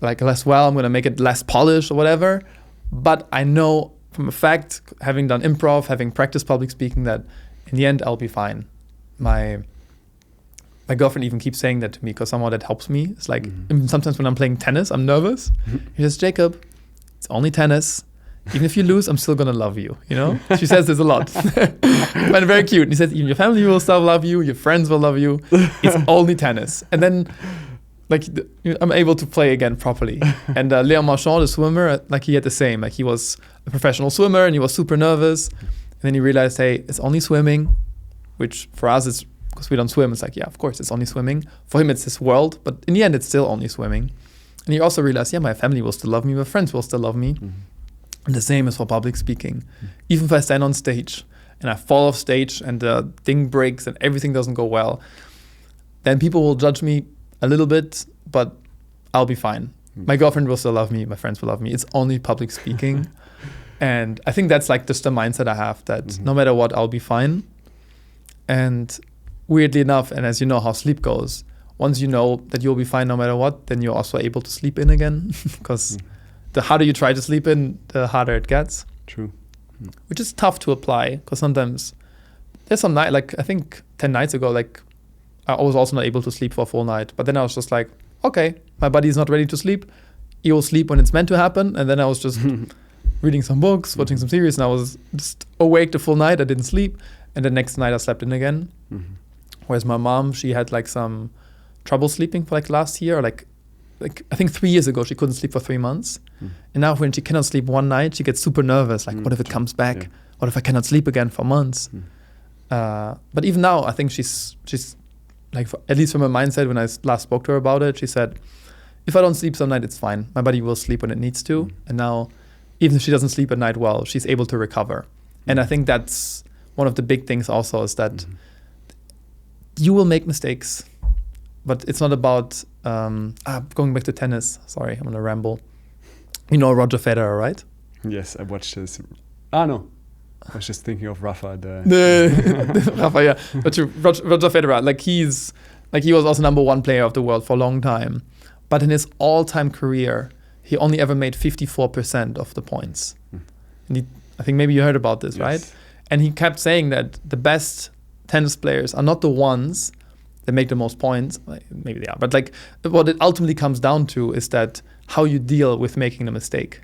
like less well, I'm gonna make it less polished or whatever. But I know from a fact, having done improv, having practiced public speaking, that in the end, I'll be fine. My girlfriend even keeps saying that to me, because somehow that helps me. It's like, sometimes when I'm playing tennis, I'm nervous. She says, Jakob, it's only tennis. Even if you lose, I'm still gonna love you, She says this a lot. But very cute. And he says, even your family will still love you, your friends will love you. It's only tennis. And then, like, I'm able to play again properly. And Léon Marchand, the swimmer, like he had the same. Like he was a professional swimmer and he was super nervous. And then he realized, hey, it's only swimming, which for us is, because we don't swim, it's like, yeah, of course, it's only swimming. For him, it's his world. But in the end, it's still only swimming. And he also realized, yeah, my family will still love me, my friends will still love me. And the same is for public speaking. Even if I stand on stage and I fall off stage and the thing breaks and everything doesn't go well, then people will judge me a little bit, but I'll be fine. My girlfriend will still love me. My friends will love me. It's only public speaking. And I think that's like just the mindset I have, that no matter what, I'll be fine. And weirdly enough, and as you know how sleep goes, once you know that you'll be fine no matter what, then you're also able to sleep in again. Because the harder you try to sleep in, the harder it gets. True. Which is tough to apply, because sometimes there's some night, like I think 10 nights ago, like I was also not able to sleep for a full night. But then I was just like, okay, my body is not ready to sleep. He will sleep when it's meant to happen. And then I was just reading some books, watching some series, and I was just awake the full night. I didn't sleep. And the next night I slept in again. Whereas my mom, she had like some trouble sleeping for like last year, or like like I think 3 years ago, she couldn't sleep for 3 months. And now when she cannot sleep one night, she gets super nervous. Like, what if it comes back? Yeah. What if I cannot sleep again for months? But even now, I think she's like, at least from her mindset, when I last spoke to her about it, she said, if I don't sleep some night, it's fine. My body will sleep when it needs to. And now, even if she doesn't sleep at night well, she's able to recover. And I think that's one of the big things also, is that you will make mistakes, but it's not about, going back to tennis. Sorry, I'm going to ramble. You know Roger Federer, right? Yes, I watched this. No. I was just thinking of Rafa. Rafa, yeah. But Roger Federer, he was also number one player of the world for a long time. But in his all-time career, he only ever made 54% of the points. And I think maybe you heard about this, right? And he kept saying that the best tennis players are not the ones that make the most points. Maybe they are. But like, what it ultimately comes down to is that how you deal with making a mistake.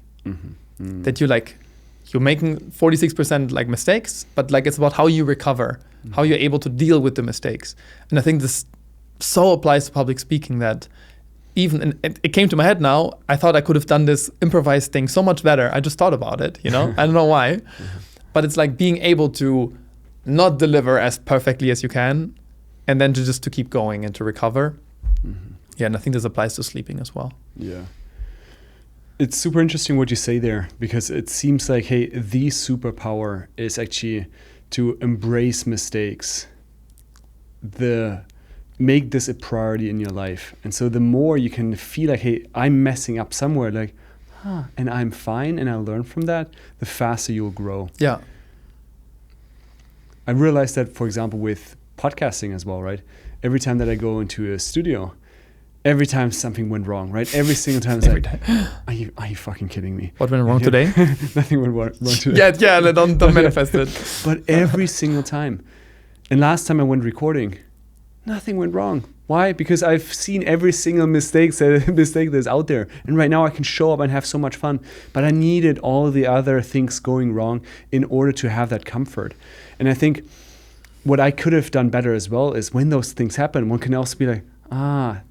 That you're making 46% like mistakes, but like it's about how you recover, how you're able to deal with the mistakes. And I think this so applies to public speaking that and it came to my head now, I thought I could have done this improvised thing so much better. I just thought about it, I don't know why. But it's like being able to not deliver as perfectly as you can, and then to keep going and to recover. Yeah, and I think this applies to sleeping as well. Yeah. It's super interesting what you say there, because it seems like, hey, the superpower is actually to embrace mistakes, make this a priority in your life. And so the more you can feel like, hey, I'm messing up somewhere, like, and I'm fine, and I learn from that, the faster you'll grow. Yeah. I realized that, for example, with podcasting as well, right? Every time that I go into a studio, every time something went wrong, right? Every single time it's like, are you fucking kidding me? What went wrong today? Nothing went wrong today. Yeah, don't manifest it. But every single time. And last time I went recording, nothing went wrong. Why? Because I've seen every single mistake that's out there. And right now I can show up and have so much fun. But I needed all the other things going wrong in order to have that comfort. And I think what I could have done better as well is when those things happen, one can also be like,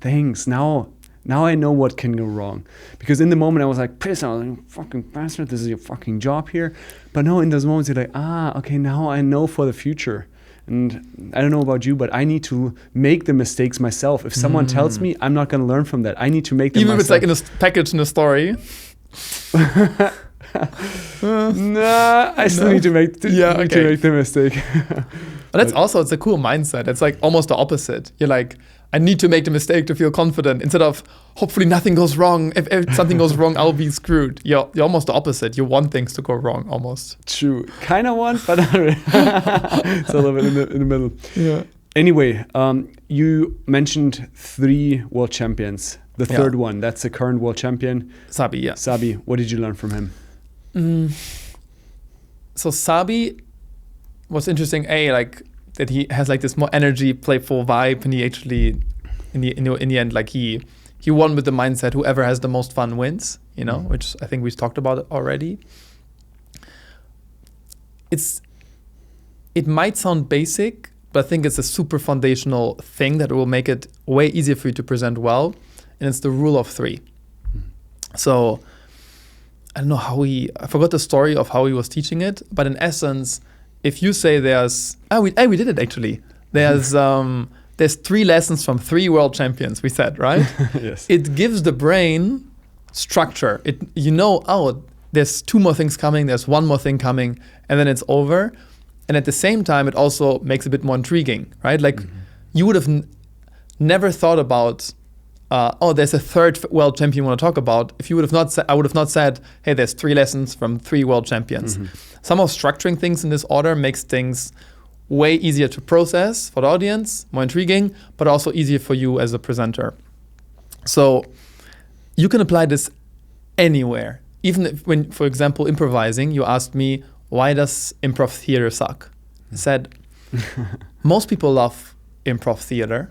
thanks. Now I know what can go wrong. Because in the moment I was like, pissed. I was like, you fucking bastard, this is your fucking job here. But no, in those moments you're like, okay, now I know for the future. And I don't know about you, but I need to make the mistakes myself. If someone tells me, I'm not going to learn from that. I need to make them even myself. Even if it's like in a package in a story. I still need to make the mistake. But that's also, it's a cool mindset. It's like almost the opposite. You're like, I need to make the mistake to feel confident, instead of hopefully nothing goes wrong. If something goes wrong, I'll be screwed. You're almost the opposite. You want things to go wrong almost. True. Kind of want, but not really. It's a little bit in the middle. Yeah. Anyway, you mentioned 3 world champions. The third one, that's the current world champion. Sabi, yeah. Sabi, what did you learn from him? So Sabi was interesting, like that he has like this more energy, playful vibe, and he actually in the end, like he won with the mindset whoever has the most fun wins, which I think we've talked about already. It might sound basic, but I think it's a super foundational thing that will make it way easier for you to present well, and it's the rule of 3. So I don't know I forgot the story of how he was teaching it, but in essence, if you say we did it actually. There's 3 lessons from 3 world champions, we said, right? Yes. It gives the brain structure. There's 2 more things coming, there's 1 more thing coming, and then it's over. And at the same time, it also makes it a bit more intriguing, right? Like you would have never thought about, there's a 3rd world champion you want to talk about. If you would have not said, I would have not said, hey, there's 3 lessons from 3 world champions. Somehow structuring things in this order makes things way easier to process for the audience, more intriguing, but also easier for you as a presenter. So you can apply this anywhere. Even if, when, for example, improvising, you asked me, why does improv theater suck? I said, most people love improv theater,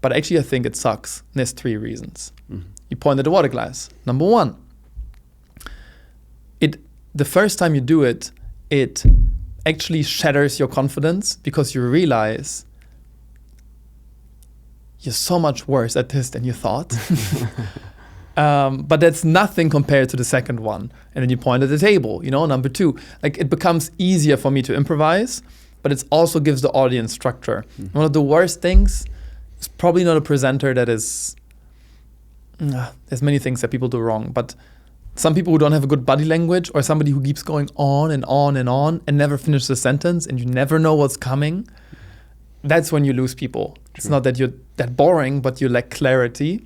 but actually I think it sucks. And there's 3 reasons. You point at the water glass. Number 1, the first time you do it, it actually shatters your confidence, because you realize you're so much worse at this than you thought. But that's nothing compared to the second one. And then you point at the table, number 2. Like, it becomes easier for me to improvise, but it also gives the audience structure. One of the worst things is probably not a presenter that is... there's many things that people do wrong, but some people who don't have a good body language, or somebody who keeps going on and on and on and never finishes a sentence, and you never know what's coming, that's when you lose people. True. It's not that you're that boring, but you lack clarity.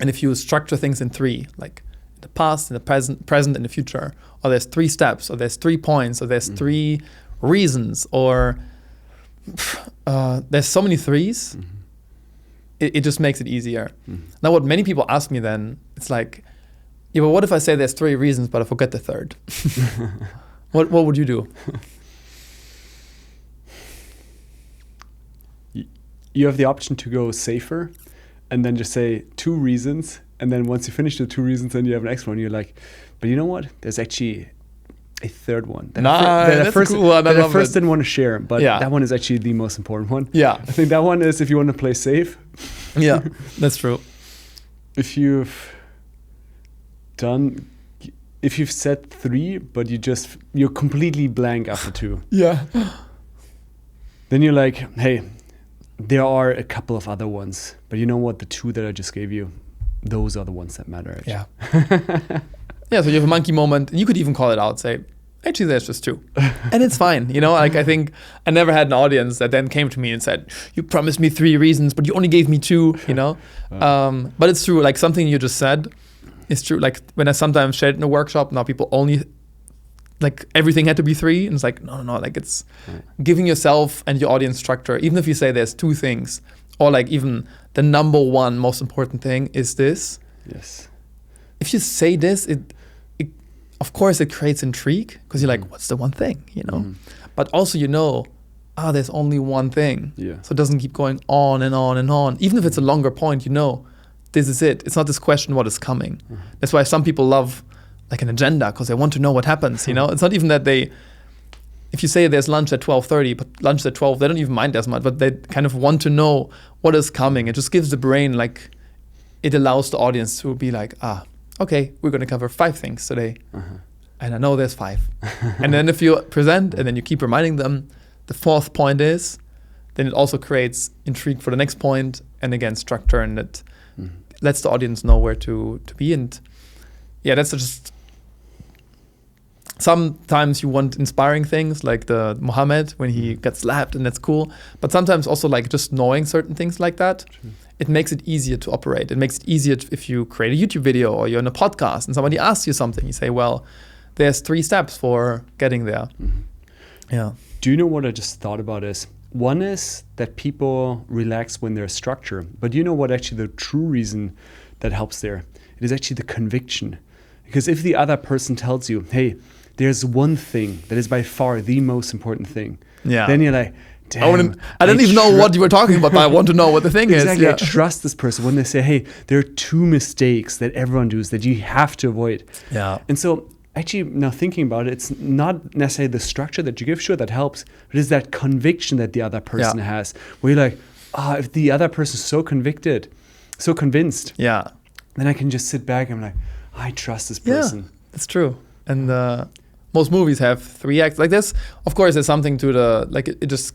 And if you structure things in 3, like in the past, in the present, and the future, or there's 3 steps, or there's 3 points, or there's 3 reasons, or there's so many 3s, it just makes it easier. Now, what many people ask me then, it's like, yeah, but what if I say there's 3 reasons, but I forget the 3rd? What would you do? You have the option to go safer and then just say 2 reasons. And then once you finish the 2 reasons, then you have an next one. You're like, but you know what? There's actually a 3rd one. That I first didn't want to share, but that one is actually the most important one. Yeah. I think that one is if you want to play safe. Yeah, that's true. If you've said 3, but you're completely blank after 2. Yeah. Then you're like, hey, there are a couple of other ones, but you know what? The 2 that I just gave you, those are the ones that matter. Actually. Yeah. Yeah. So you have a monkey moment, and you could even call it out. Say, actually, there's just 2, and it's fine. Like, I think I never had an audience that then came to me and said, "You promised me 3 reasons, but you only gave me 2." But it's true. Like, something you just said is true. Like, when I sometimes share it in a workshop, now people only, like, everything had to be 3, and it's like, no. Like, it's giving yourself and your audience structure. Even if you say there's 2 things, or like even the number 1 most important thing is this. Yes. If you say this, it of course it creates intrigue, because you're like, what's the one thing, But also, there's only one thing. Yeah. So it doesn't keep going on and on and on. Even if it's a longer point, this is it. It's not this question, what is coming. That's why some people love like an agenda, because they want to know what happens, It's not even that if you say there's lunch at 12:30, but lunch at 12, they don't even mind as much, but they kind of want to know what is coming. It just gives the brain, like, it allows the audience to be like, okay, we're going to cover 5 things today. And I know there's 5. And then if you present and then you keep reminding them, the 4th point is, then it also creates intrigue for the next point, and again, structure, and it lets the audience know where to be. And yeah, that's just... Sometimes you want inspiring things, like the Muhammad when he gets slapped, and that's cool. But sometimes also, like, just knowing certain things like that, it makes it easier to operate. It makes it easier if you create a YouTube video or you're in a podcast and somebody asks you something. You say, well, there's 3 steps for getting there. Yeah. Do you know what I just thought about is? One is that people relax when there's structure. But do you know what actually the true reason that helps there? It is actually the conviction. Because if the other person tells you, hey, there's one thing that is by far the most important thing, then you're like, damn, I don't even know what you were talking about, but I want to know what the thing is. Exactly. I trust this person when they say, hey, there are 2 mistakes that everyone does that you have to avoid. Yeah. And so actually, now thinking about it, it's not necessarily the structure that you give. Sure, that helps. But it's that conviction that the other person has, where you're like, if the other person is so convinced, then I can just sit back and I'm like, I trust this person. Yeah, that's true. And most movies have 3 acts like this. Of course, there's something to it just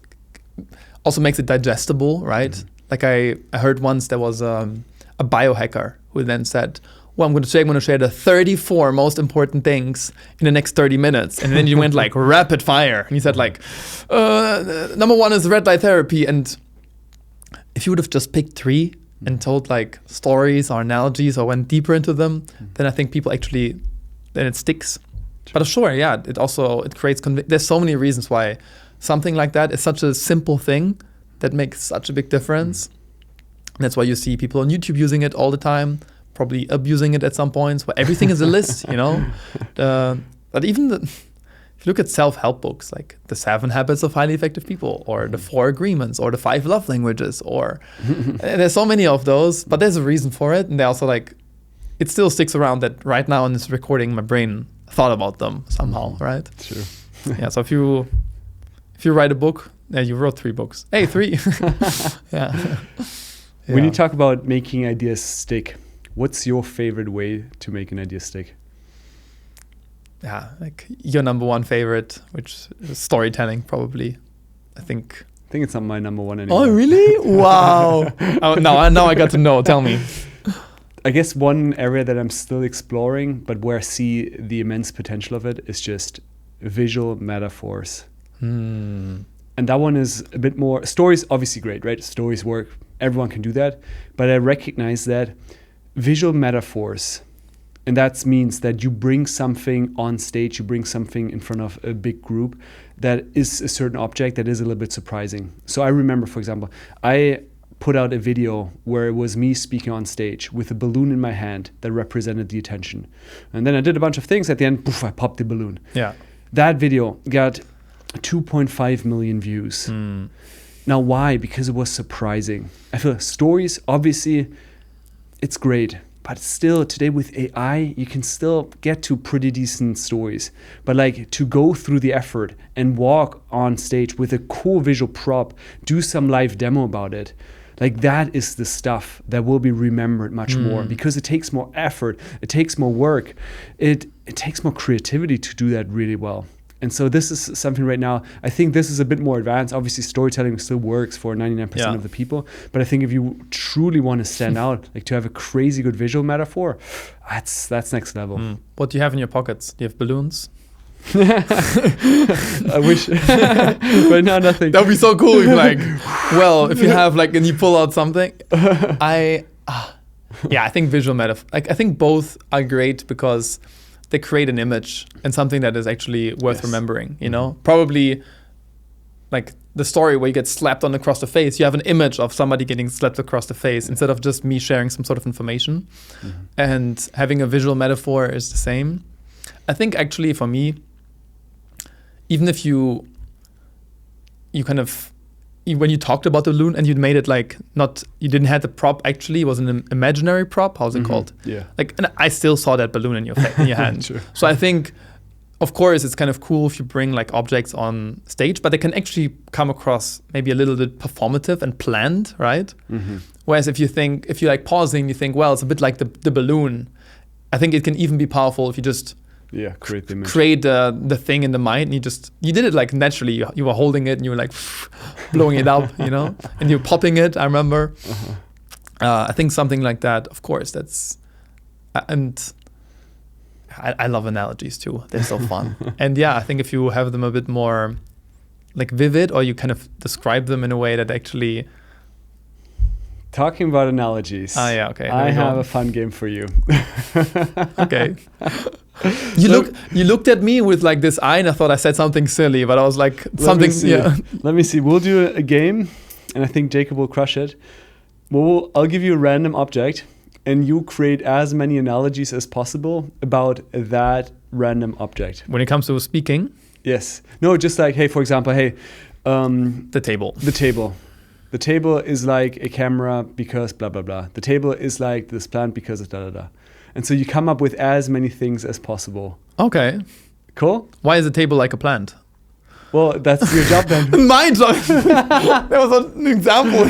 also makes it digestible, right? Like I heard once there was a biohacker who then said, well, I'm going to share the 34 most important things in the next 30 minutes. And then you went like rapid fire. And he said like, number 1 is red light therapy. And if you would have just picked 3 and told like stories or analogies or went deeper into them, then I think people actually, then it sticks. But sure, yeah, it creates, there's so many reasons why something like that is such a simple thing that makes such a big difference. That's why you see people on YouTube using it all the time, probably abusing it at some points, where everything is a list, But even if you look at self-help books, like the 7 Habits of Highly Effective People, or the 4 Agreements, or the 5 Love Languages, or there's so many of those, but there's a reason for it. And they also like, it still sticks around that right now in this recording, my brain thought about them somehow, right? True. Yeah, so if you write a book, you wrote 3 books. Hey, 3. Yeah. When you talk about making ideas stick, what's your favorite way to make an idea stick? Yeah, like your number one favorite, which is storytelling, probably. I think it's not my number one anymore. Oh, really? Wow. Now I got to know. Tell me. I guess one area that I'm still exploring, but where I see the immense potential of it, is just visual metaphors. And that one is a bit more, stories obviously great, right? Stories work, everyone can do that. But I recognize that visual metaphors, and that means that you bring something on stage, you bring something in front of a big group that is a certain object that is a little bit surprising. So I remember, for example, I put out a video where it was me speaking on stage with a balloon in my hand that represented the attention. And then I did a bunch of things. At the end, poof, I popped the balloon. Yeah. That video got 2.5 million views. Now, why? Because it was surprising. I feel stories, obviously, it's great. But still, today with AI, you can still get to pretty decent stories. But like to go through the effort and walk on stage with a cool visual prop, do some live demo about it, like that is the stuff that will be remembered much more, because it takes more effort, it takes more work, it takes more creativity to do that really well. And so this is something right now, I think this is a bit more advanced. Obviously, storytelling still works for 99% of the people. But I think if you truly want to stand out, like to have a crazy good visual metaphor, that's next level. What do you have in your pockets? Do you have balloons? I wish. Right now, nothing. That would be so cool if if you have and you pull out something. I think visual metaphor. I think both are great because they create an image and something that is actually worth remembering, you know? Probably like the story where you get slapped across the face, you have an image of somebody getting slapped across the face instead of just me sharing some sort of information. And having a visual metaphor is the same. I think actually for me, even if you when you talked about the balloon and you made it you didn't have the prop, actually it was an imaginary prop. How's it called? Yeah. And I still saw that balloon in your hand. Sure. So I think, of course, it's kind of cool if you bring objects on stage, but they can actually come across maybe a little bit performative and planned, right? Whereas if you pausing, you think, well, it's a bit like the balloon. I think it can even be powerful if you just create the image. Create the thing in the mind, and you did it naturally. You were holding it and you were blowing it up, you know, and you're popping it. I remember. I think something like that. Of course, that's and I love analogies too. They're so fun. And I think if you have them a bit more vivid, or you kind of describe them in a way that actually. Talking about analogies. Okay. I have a fun game for you. Okay. You looked at me with this eye, and I thought I said something silly, but I was something. Let me see. We'll do a game, and I think Jakob will crush it. I'll give you a random object, and you create as many analogies as possible about that random object. When it comes to speaking. Yes. No, just hey, for example, the table. The table. The table is like a camera because blah, blah, blah. The table is like this plant because of da, da, da. And so you come up with as many things as possible. Okay. Cool? Why is a table like a plant? Well, that's your job then. My job. That was an example.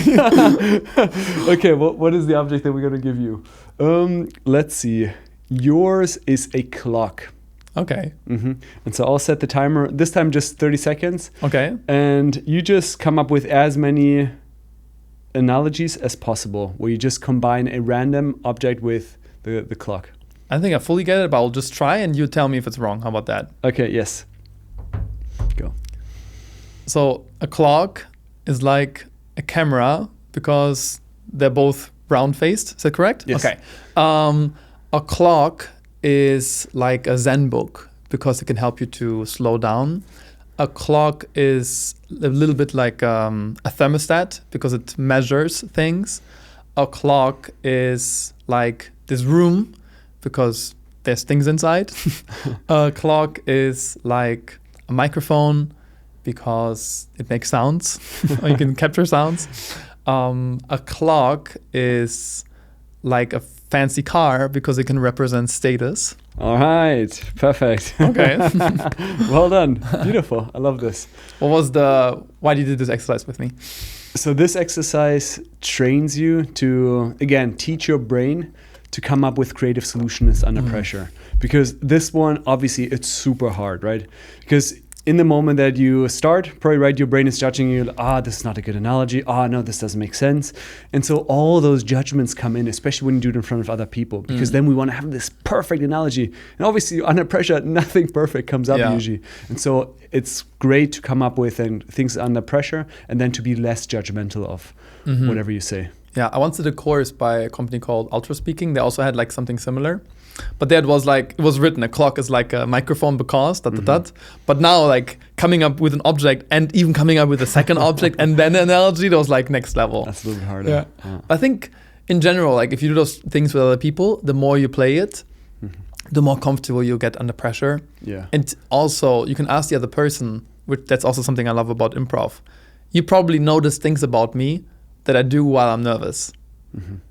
Okay, what is the object that we're going to give you? Let's see. Yours is a clock. Okay. And so I'll set the timer, this time just 30 seconds. Okay. And you just come up with as many analogies as possible, where you just combine a random object with the clock. I think I fully get it, but I'll just try and you tell me if it's wrong. How about that? Okay, yes. Go. So a clock is like a camera because they're both round-faced. Is that correct? Yes. Okay. A clock is like a Zen book because it can help you to slow down. A clock is a little bit like a thermostat because it measures things. A clock is like this room because there's things inside. A clock is like a microphone because it makes sounds or you can capture sounds. A clock is like a fancy car because it can represent status. All right, perfect. Okay. Well done. Beautiful. I love this. Why did you do this exercise with me? So this exercise trains you to, again, teach your brain to come up with creative solutions under pressure. Because this one, obviously, it's super hard, right? Because in the moment that you start, probably, right, your brain is judging you, this is not a good analogy. No, this doesn't make sense. And so all those judgments come in, especially when you do it in front of other people, because then we want to have this perfect analogy. And obviously, under pressure, nothing perfect comes up usually. And so it's great to come up with things under pressure and then to be less judgmental of whatever you say. Yeah, I once did a course by a company called Ultra Speaking. They also had like something similar. But there it was written, a clock is like a microphone because, But now like coming up with an object and even coming up with a second object and then an analogy, that was like next level. That's a little bit harder. Yeah. I think in general, like if you do those things with other people, the more you play it, the more comfortable you get under pressure. Yeah. And also you can ask the other person, which that's also something I love about improv. You probably notice things about me that I do while I'm nervous.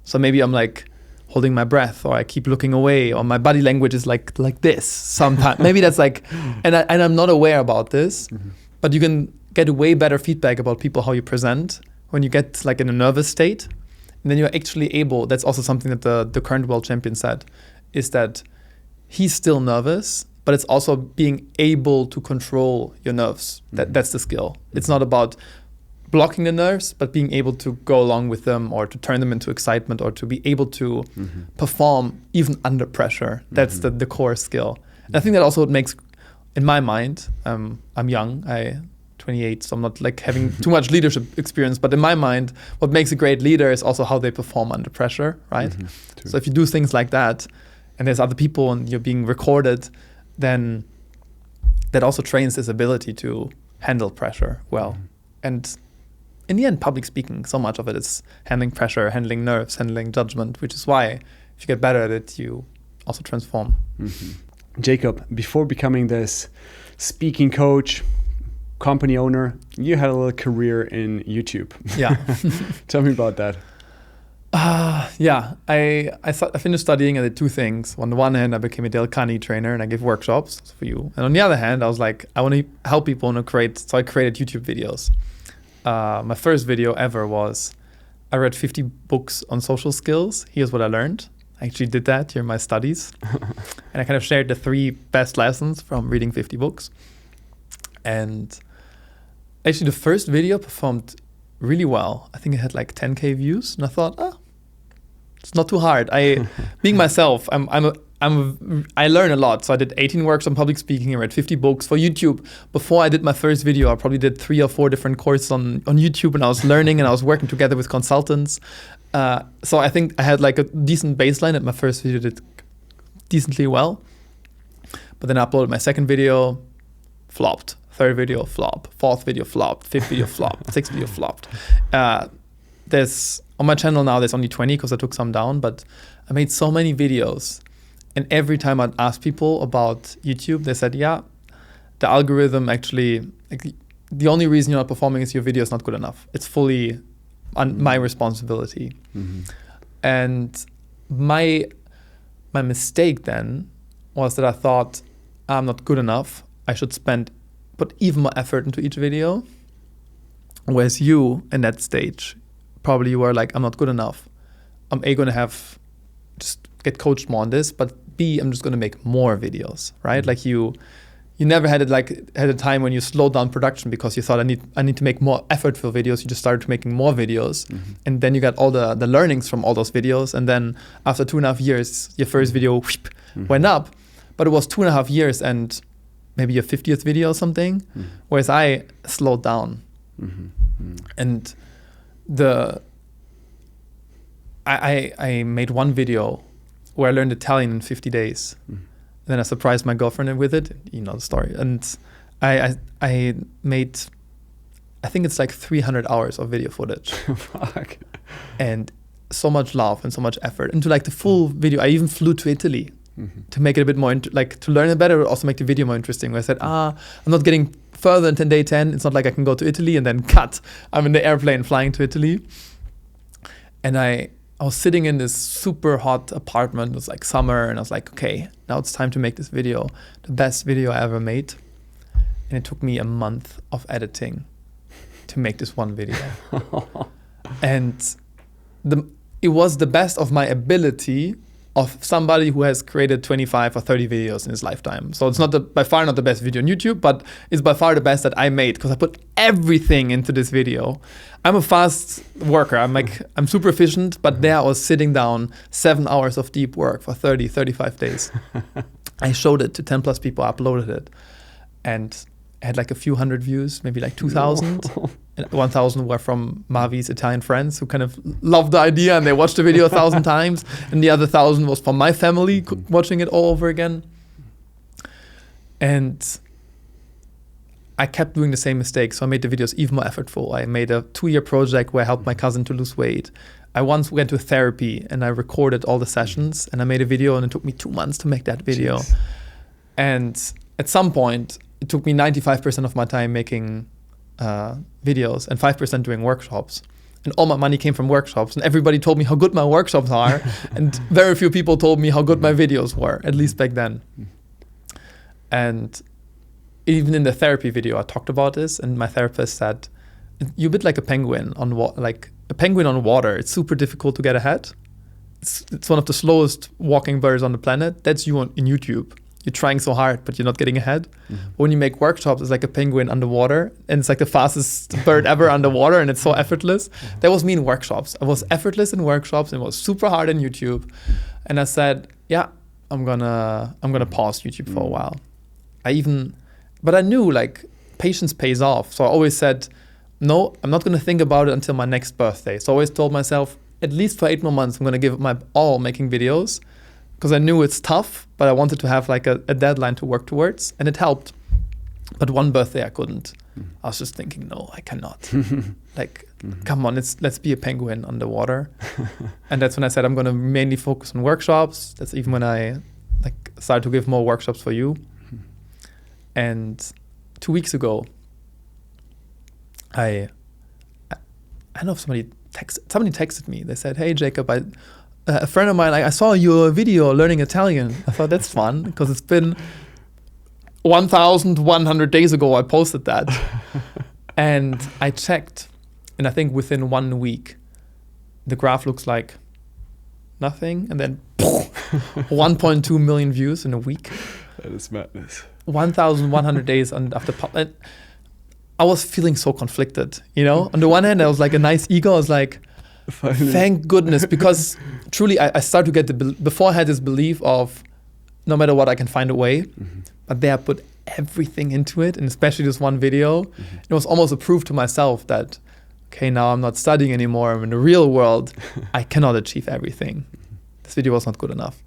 So maybe I'm like holding my breath, or I keep looking away, or my body language is like this sometimes. Maybe that's like, and I'm not aware about this, but you can get way better feedback about people, how you present when you get like in a nervous state. And then you're actually able, that's also something that the current world champion said, is that he's still nervous, but it's also being able to control your nerves. That's the skill. It's not about blocking the nerves, but being able to go along with them, or to turn them into excitement, or to be able to perform even under pressure. That's the core skill. And I think that also makes, in my mind, I'm young, I'm 28, so I'm not like having too much leadership experience, but in my mind, what makes a great leader is also how they perform under pressure, right? So if you do things like that, and there's other people and you're being recorded, then that also trains this ability to handle pressure well. And in the end, public speaking, so much of it is handling pressure, handling nerves, handling judgment, which is why if you get better at it, you also transform. Jakob, before becoming this speaking coach, company owner, you had a little career in YouTube. Yeah. Tell me about that. I finished studying. I did two things. On the one hand, I became a Dale Carnegie trainer and I give workshops for you. And on the other hand, I was like, I want to help people and so I created YouTube videos. My first video ever was, I read 50 books on social skills. Here's what I learned. I actually did that during my studies. And I kind of shared the 3 best lessons from reading 50 books. And actually the first video performed really well. I think it had like 10K views. And I thought, it's not too hard. Being myself, I learn a lot. So I did 18 workshops on public speaking. I read 50 books for YouTube. Before I did my first video, I probably did 3 or 4 different courses on YouTube, and I was learning and I was working together with consultants. So I think I had like a decent baseline, and my first video did decently well. But then I uploaded my second video, flopped. Third video, flop. Fourth video, flopped. Fifth video, flopped. Sixth video, flopped. On my channel now, there's only 20 because I took some down, but I made so many videos. And every time I'd ask people about YouTube, they said, yeah, the algorithm actually, like, the only reason you're not performing is your video is not good enough. It's fully my responsibility. And my mistake then was that I thought, I'm not good enough. I should put even more effort into each video. Whereas you, in that stage, probably you were like, I'm not good enough. I'm going to have just get coached more on this, but B, I'm just going to make more videos, right? Like you never had a time when you slowed down production because you thought I need to make more effortful videos. You just started making more videos, and then you got all the learnings from all those videos. And then after 2.5 years, your first video went up, but it was 2.5 years and maybe your 50th video or something. Whereas I slowed down, and I made one video where I learned Italian in 50 days. Then I surprised my girlfriend with it. You know the story. And I made, I think it's like 300 hours of video footage. Fuck. And so much love and so much effort into like the full video. I even flew to Italy to make it a bit more, to learn it better, but also make the video more interesting. Where I said, I'm not getting further than day 10. It's not like I can go to Italy and then cut. I'm in the airplane flying to Italy. And I was sitting in this super hot apartment. It was like summer, and I was like, okay, now it's time to make this video, the best video I ever made. And it took me a month of editing to to make this one video. And it was the best of my ability of somebody who has created 25 or 30 videos in his lifetime. So it's not by far not the best video on YouTube, but it's by far the best that I made because I put everything into this video. I'm a fast worker. I'm super efficient, but there I was sitting down 7 hours of deep work for 30, 35 days. I showed it to 10 plus people, uploaded it, and had like a few hundred views, maybe like 2,000. And 1,000 were from Mavi's Italian friends who kind of loved the idea and they watched the video 1,000 times. And the other 1,000 was from my family watching it all over again. And I kept doing the same mistake. So I made the videos even more effortful. I made a 2-year project where I helped my cousin to lose weight. I once went to therapy and I recorded all the sessions and I made a video and it took me 2 months to make that video. Jeez. And at some point, it took me 95% of my time making videos and 5% doing workshops. And all my money came from workshops. And everybody told me how good my workshops are. And very few people told me how good my videos were, at least back then. And even in the therapy video, I talked about this. And my therapist said, you're a bit like a penguin on water. It's super difficult to get ahead. It's one of the slowest walking birds on the planet. That's you in YouTube. You're trying so hard, but you're not getting ahead. Mm-hmm. When you make workshops, it's like a penguin underwater, and it's like the fastest bird ever underwater, and it's so effortless. Mm-hmm. That was me in workshops. I was effortless in workshops, and it was super hard in YouTube. And I said, yeah, I'm gonna pause YouTube for a while. But I knew like patience pays off. So I always said, no, I'm not gonna think about it until my next birthday. So I always told myself, at least for 8 more months, I'm gonna give it my all making videos. Because I knew it's tough, but I wanted to have like a deadline to work towards, and it helped. But one birthday I couldn't. I was just thinking, no, I cannot. Come on, let's be a penguin underwater. And that's when I said I'm going to mainly focus on workshops. That's even when I started to give more workshops for you. And 2 weeks ago, I don't know if somebody texted me. They said, hey, Jakob, a friend of mine, I saw your video learning Italian. I thought that's fun because it's been 1,100 days ago I posted that. And I checked, and I think within 1 week, the graph looks like nothing, and then 1.2 million views in a week. That is madness. 1,100 days after I was feeling so conflicted, you know? On the one hand, I was like a nice ego. I was like, finally. Thank goodness, because truly I started to get before I had this belief of no matter what I can find a way, but there I put everything into it, and especially this one video, it was almost a proof to myself that, okay, now I'm not studying anymore, I'm in the real world, I cannot achieve everything. This video was not good enough.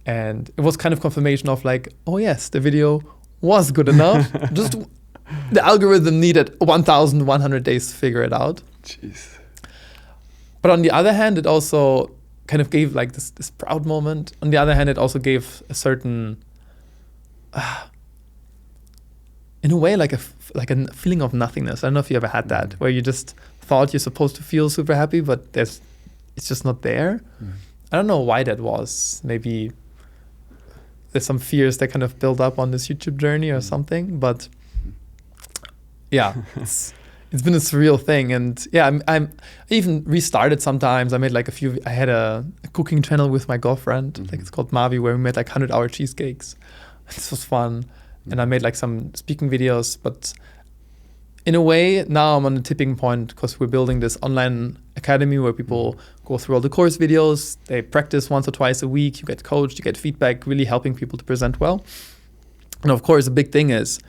And it was kind of confirmation of like, oh yes, the video was good enough, just the algorithm needed 1,100 days to figure it out. Jeez. But on the other hand, it also kind of gave like this proud moment. On the other hand, it also gave a certain, in a way, like a feeling of nothingness. I don't know if you ever had that, where you just thought you're supposed to feel super happy, but it's just not there. I don't know why that was. Maybe there's some fears that kind of build up on this YouTube journey or something. But yeah, it's been a surreal thing. And yeah, I even restarted sometimes. I made like I had a cooking channel with my girlfriend, like it's called Mavi, where we made like 100-hour cheesecakes. This was fun. And I made like some speaking videos, but in a way, now I'm on a tipping point because we're building this online academy where people go through all the course videos. They practice once or twice a week. You get coached, you get feedback, really helping people to present well. And of course, the big thing is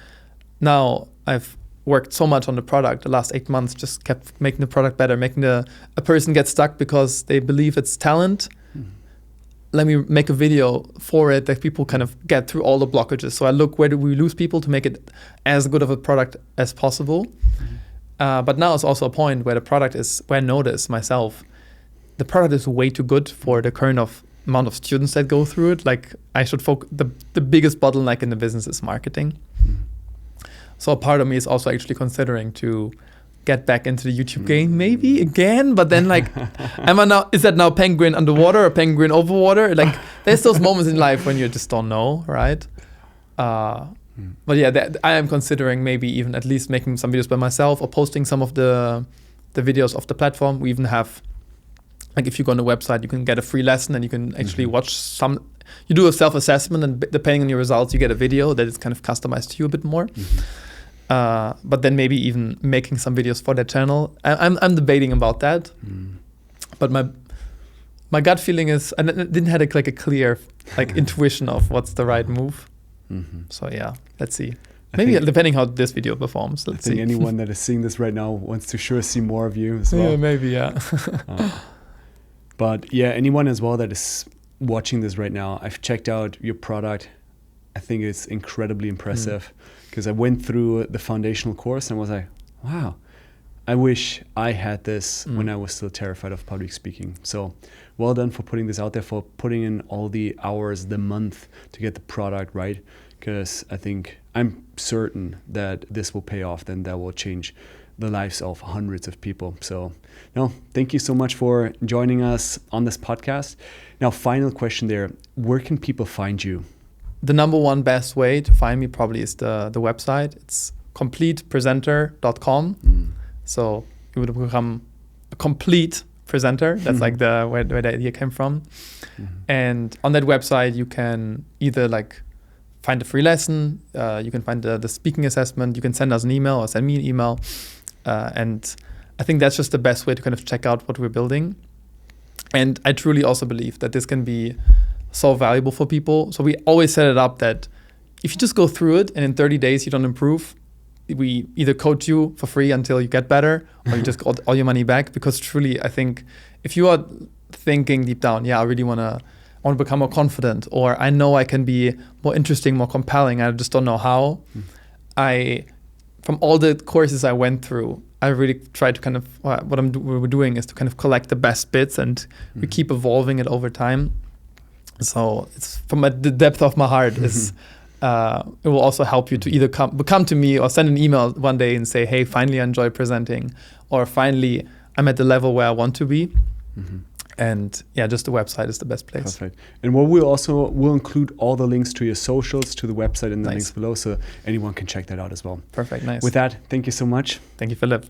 now I've worked so much on the product the last 8 months, just kept making the product better, making a person get stuck because they believe it's talent. Let me make a video for it that people kind of get through all the blockages. So I look, where do we lose people to make it as good of a product as possible. But now it's also a point where the product is, where I notice myself, the product is way too good for the current amount of students that go through it. Like I should focus, the biggest bottleneck in the business is marketing. So a part of me is also actually considering to get back into the YouTube game, maybe again, but then like, is that now penguin underwater or penguin over water? Like there's those moments in life when you just don't know, right? But yeah, I am considering maybe even at least making some videos by myself or posting some of the videos of the platform. We even have, like, if you go on the website, you can get a free lesson and you can actually watch some. You do a self-assessment, and depending on your results, you get a video that is kind of customized to you a bit more. But then maybe even making some videos for that channel. I'm debating about that. But my gut feeling is, I didn't have a clear intuition of what's the right move. So yeah, let's see. Maybe depending how this video performs. Let's see. I think anyone that is seeing this right now wants to sure see more of you as well. Yeah, maybe, yeah. But yeah, anyone as well that is watching this right now, I've checked out your product. I think it's incredibly impressive because I went through the foundational course and was like, wow, I wish I had this when I was still terrified of public speaking. So well done for putting this out there, for putting in all the hours, the month to get the product right. Because I'm certain that this will pay off, then that will change the lives of hundreds of people. So no, thank you so much for joining us on this podcast. Now, final question there, where can people find you? The number one best way to find me probably is the website. It's completepresenter.com. So you would become a complete presenter. That's like where the idea came from. And on that website, you can either find a free lesson, you can find the speaking assessment, you can send us an email or send me an email. And I think that's just the best way to kind of check out what we're building. And I truly also believe that this can be so valuable for people. So we always set it up that if you just go through it and in 30 days you don't improve, we either coach you for free until you get better, or you just got all your money back. Because truly, I think if you are thinking deep down, I really want to become more confident, or I know I can be more interesting, more compelling, I just don't know how. From all the courses I went through, I really try to kind of, what we're doing is to kind of collect the best bits, and we keep evolving it over time. So it's from the depth of my heart is, it will also help you to either come to me or send an email one day and say, hey, finally I enjoy presenting, or finally I'm at the level where I want to be. And just the website is the best place. Perfect. And we'll include all the links to your socials, to the website in the links below, so anyone can check that out as well. Perfect, nice. With that, thank you so much. Thank you, Philipp.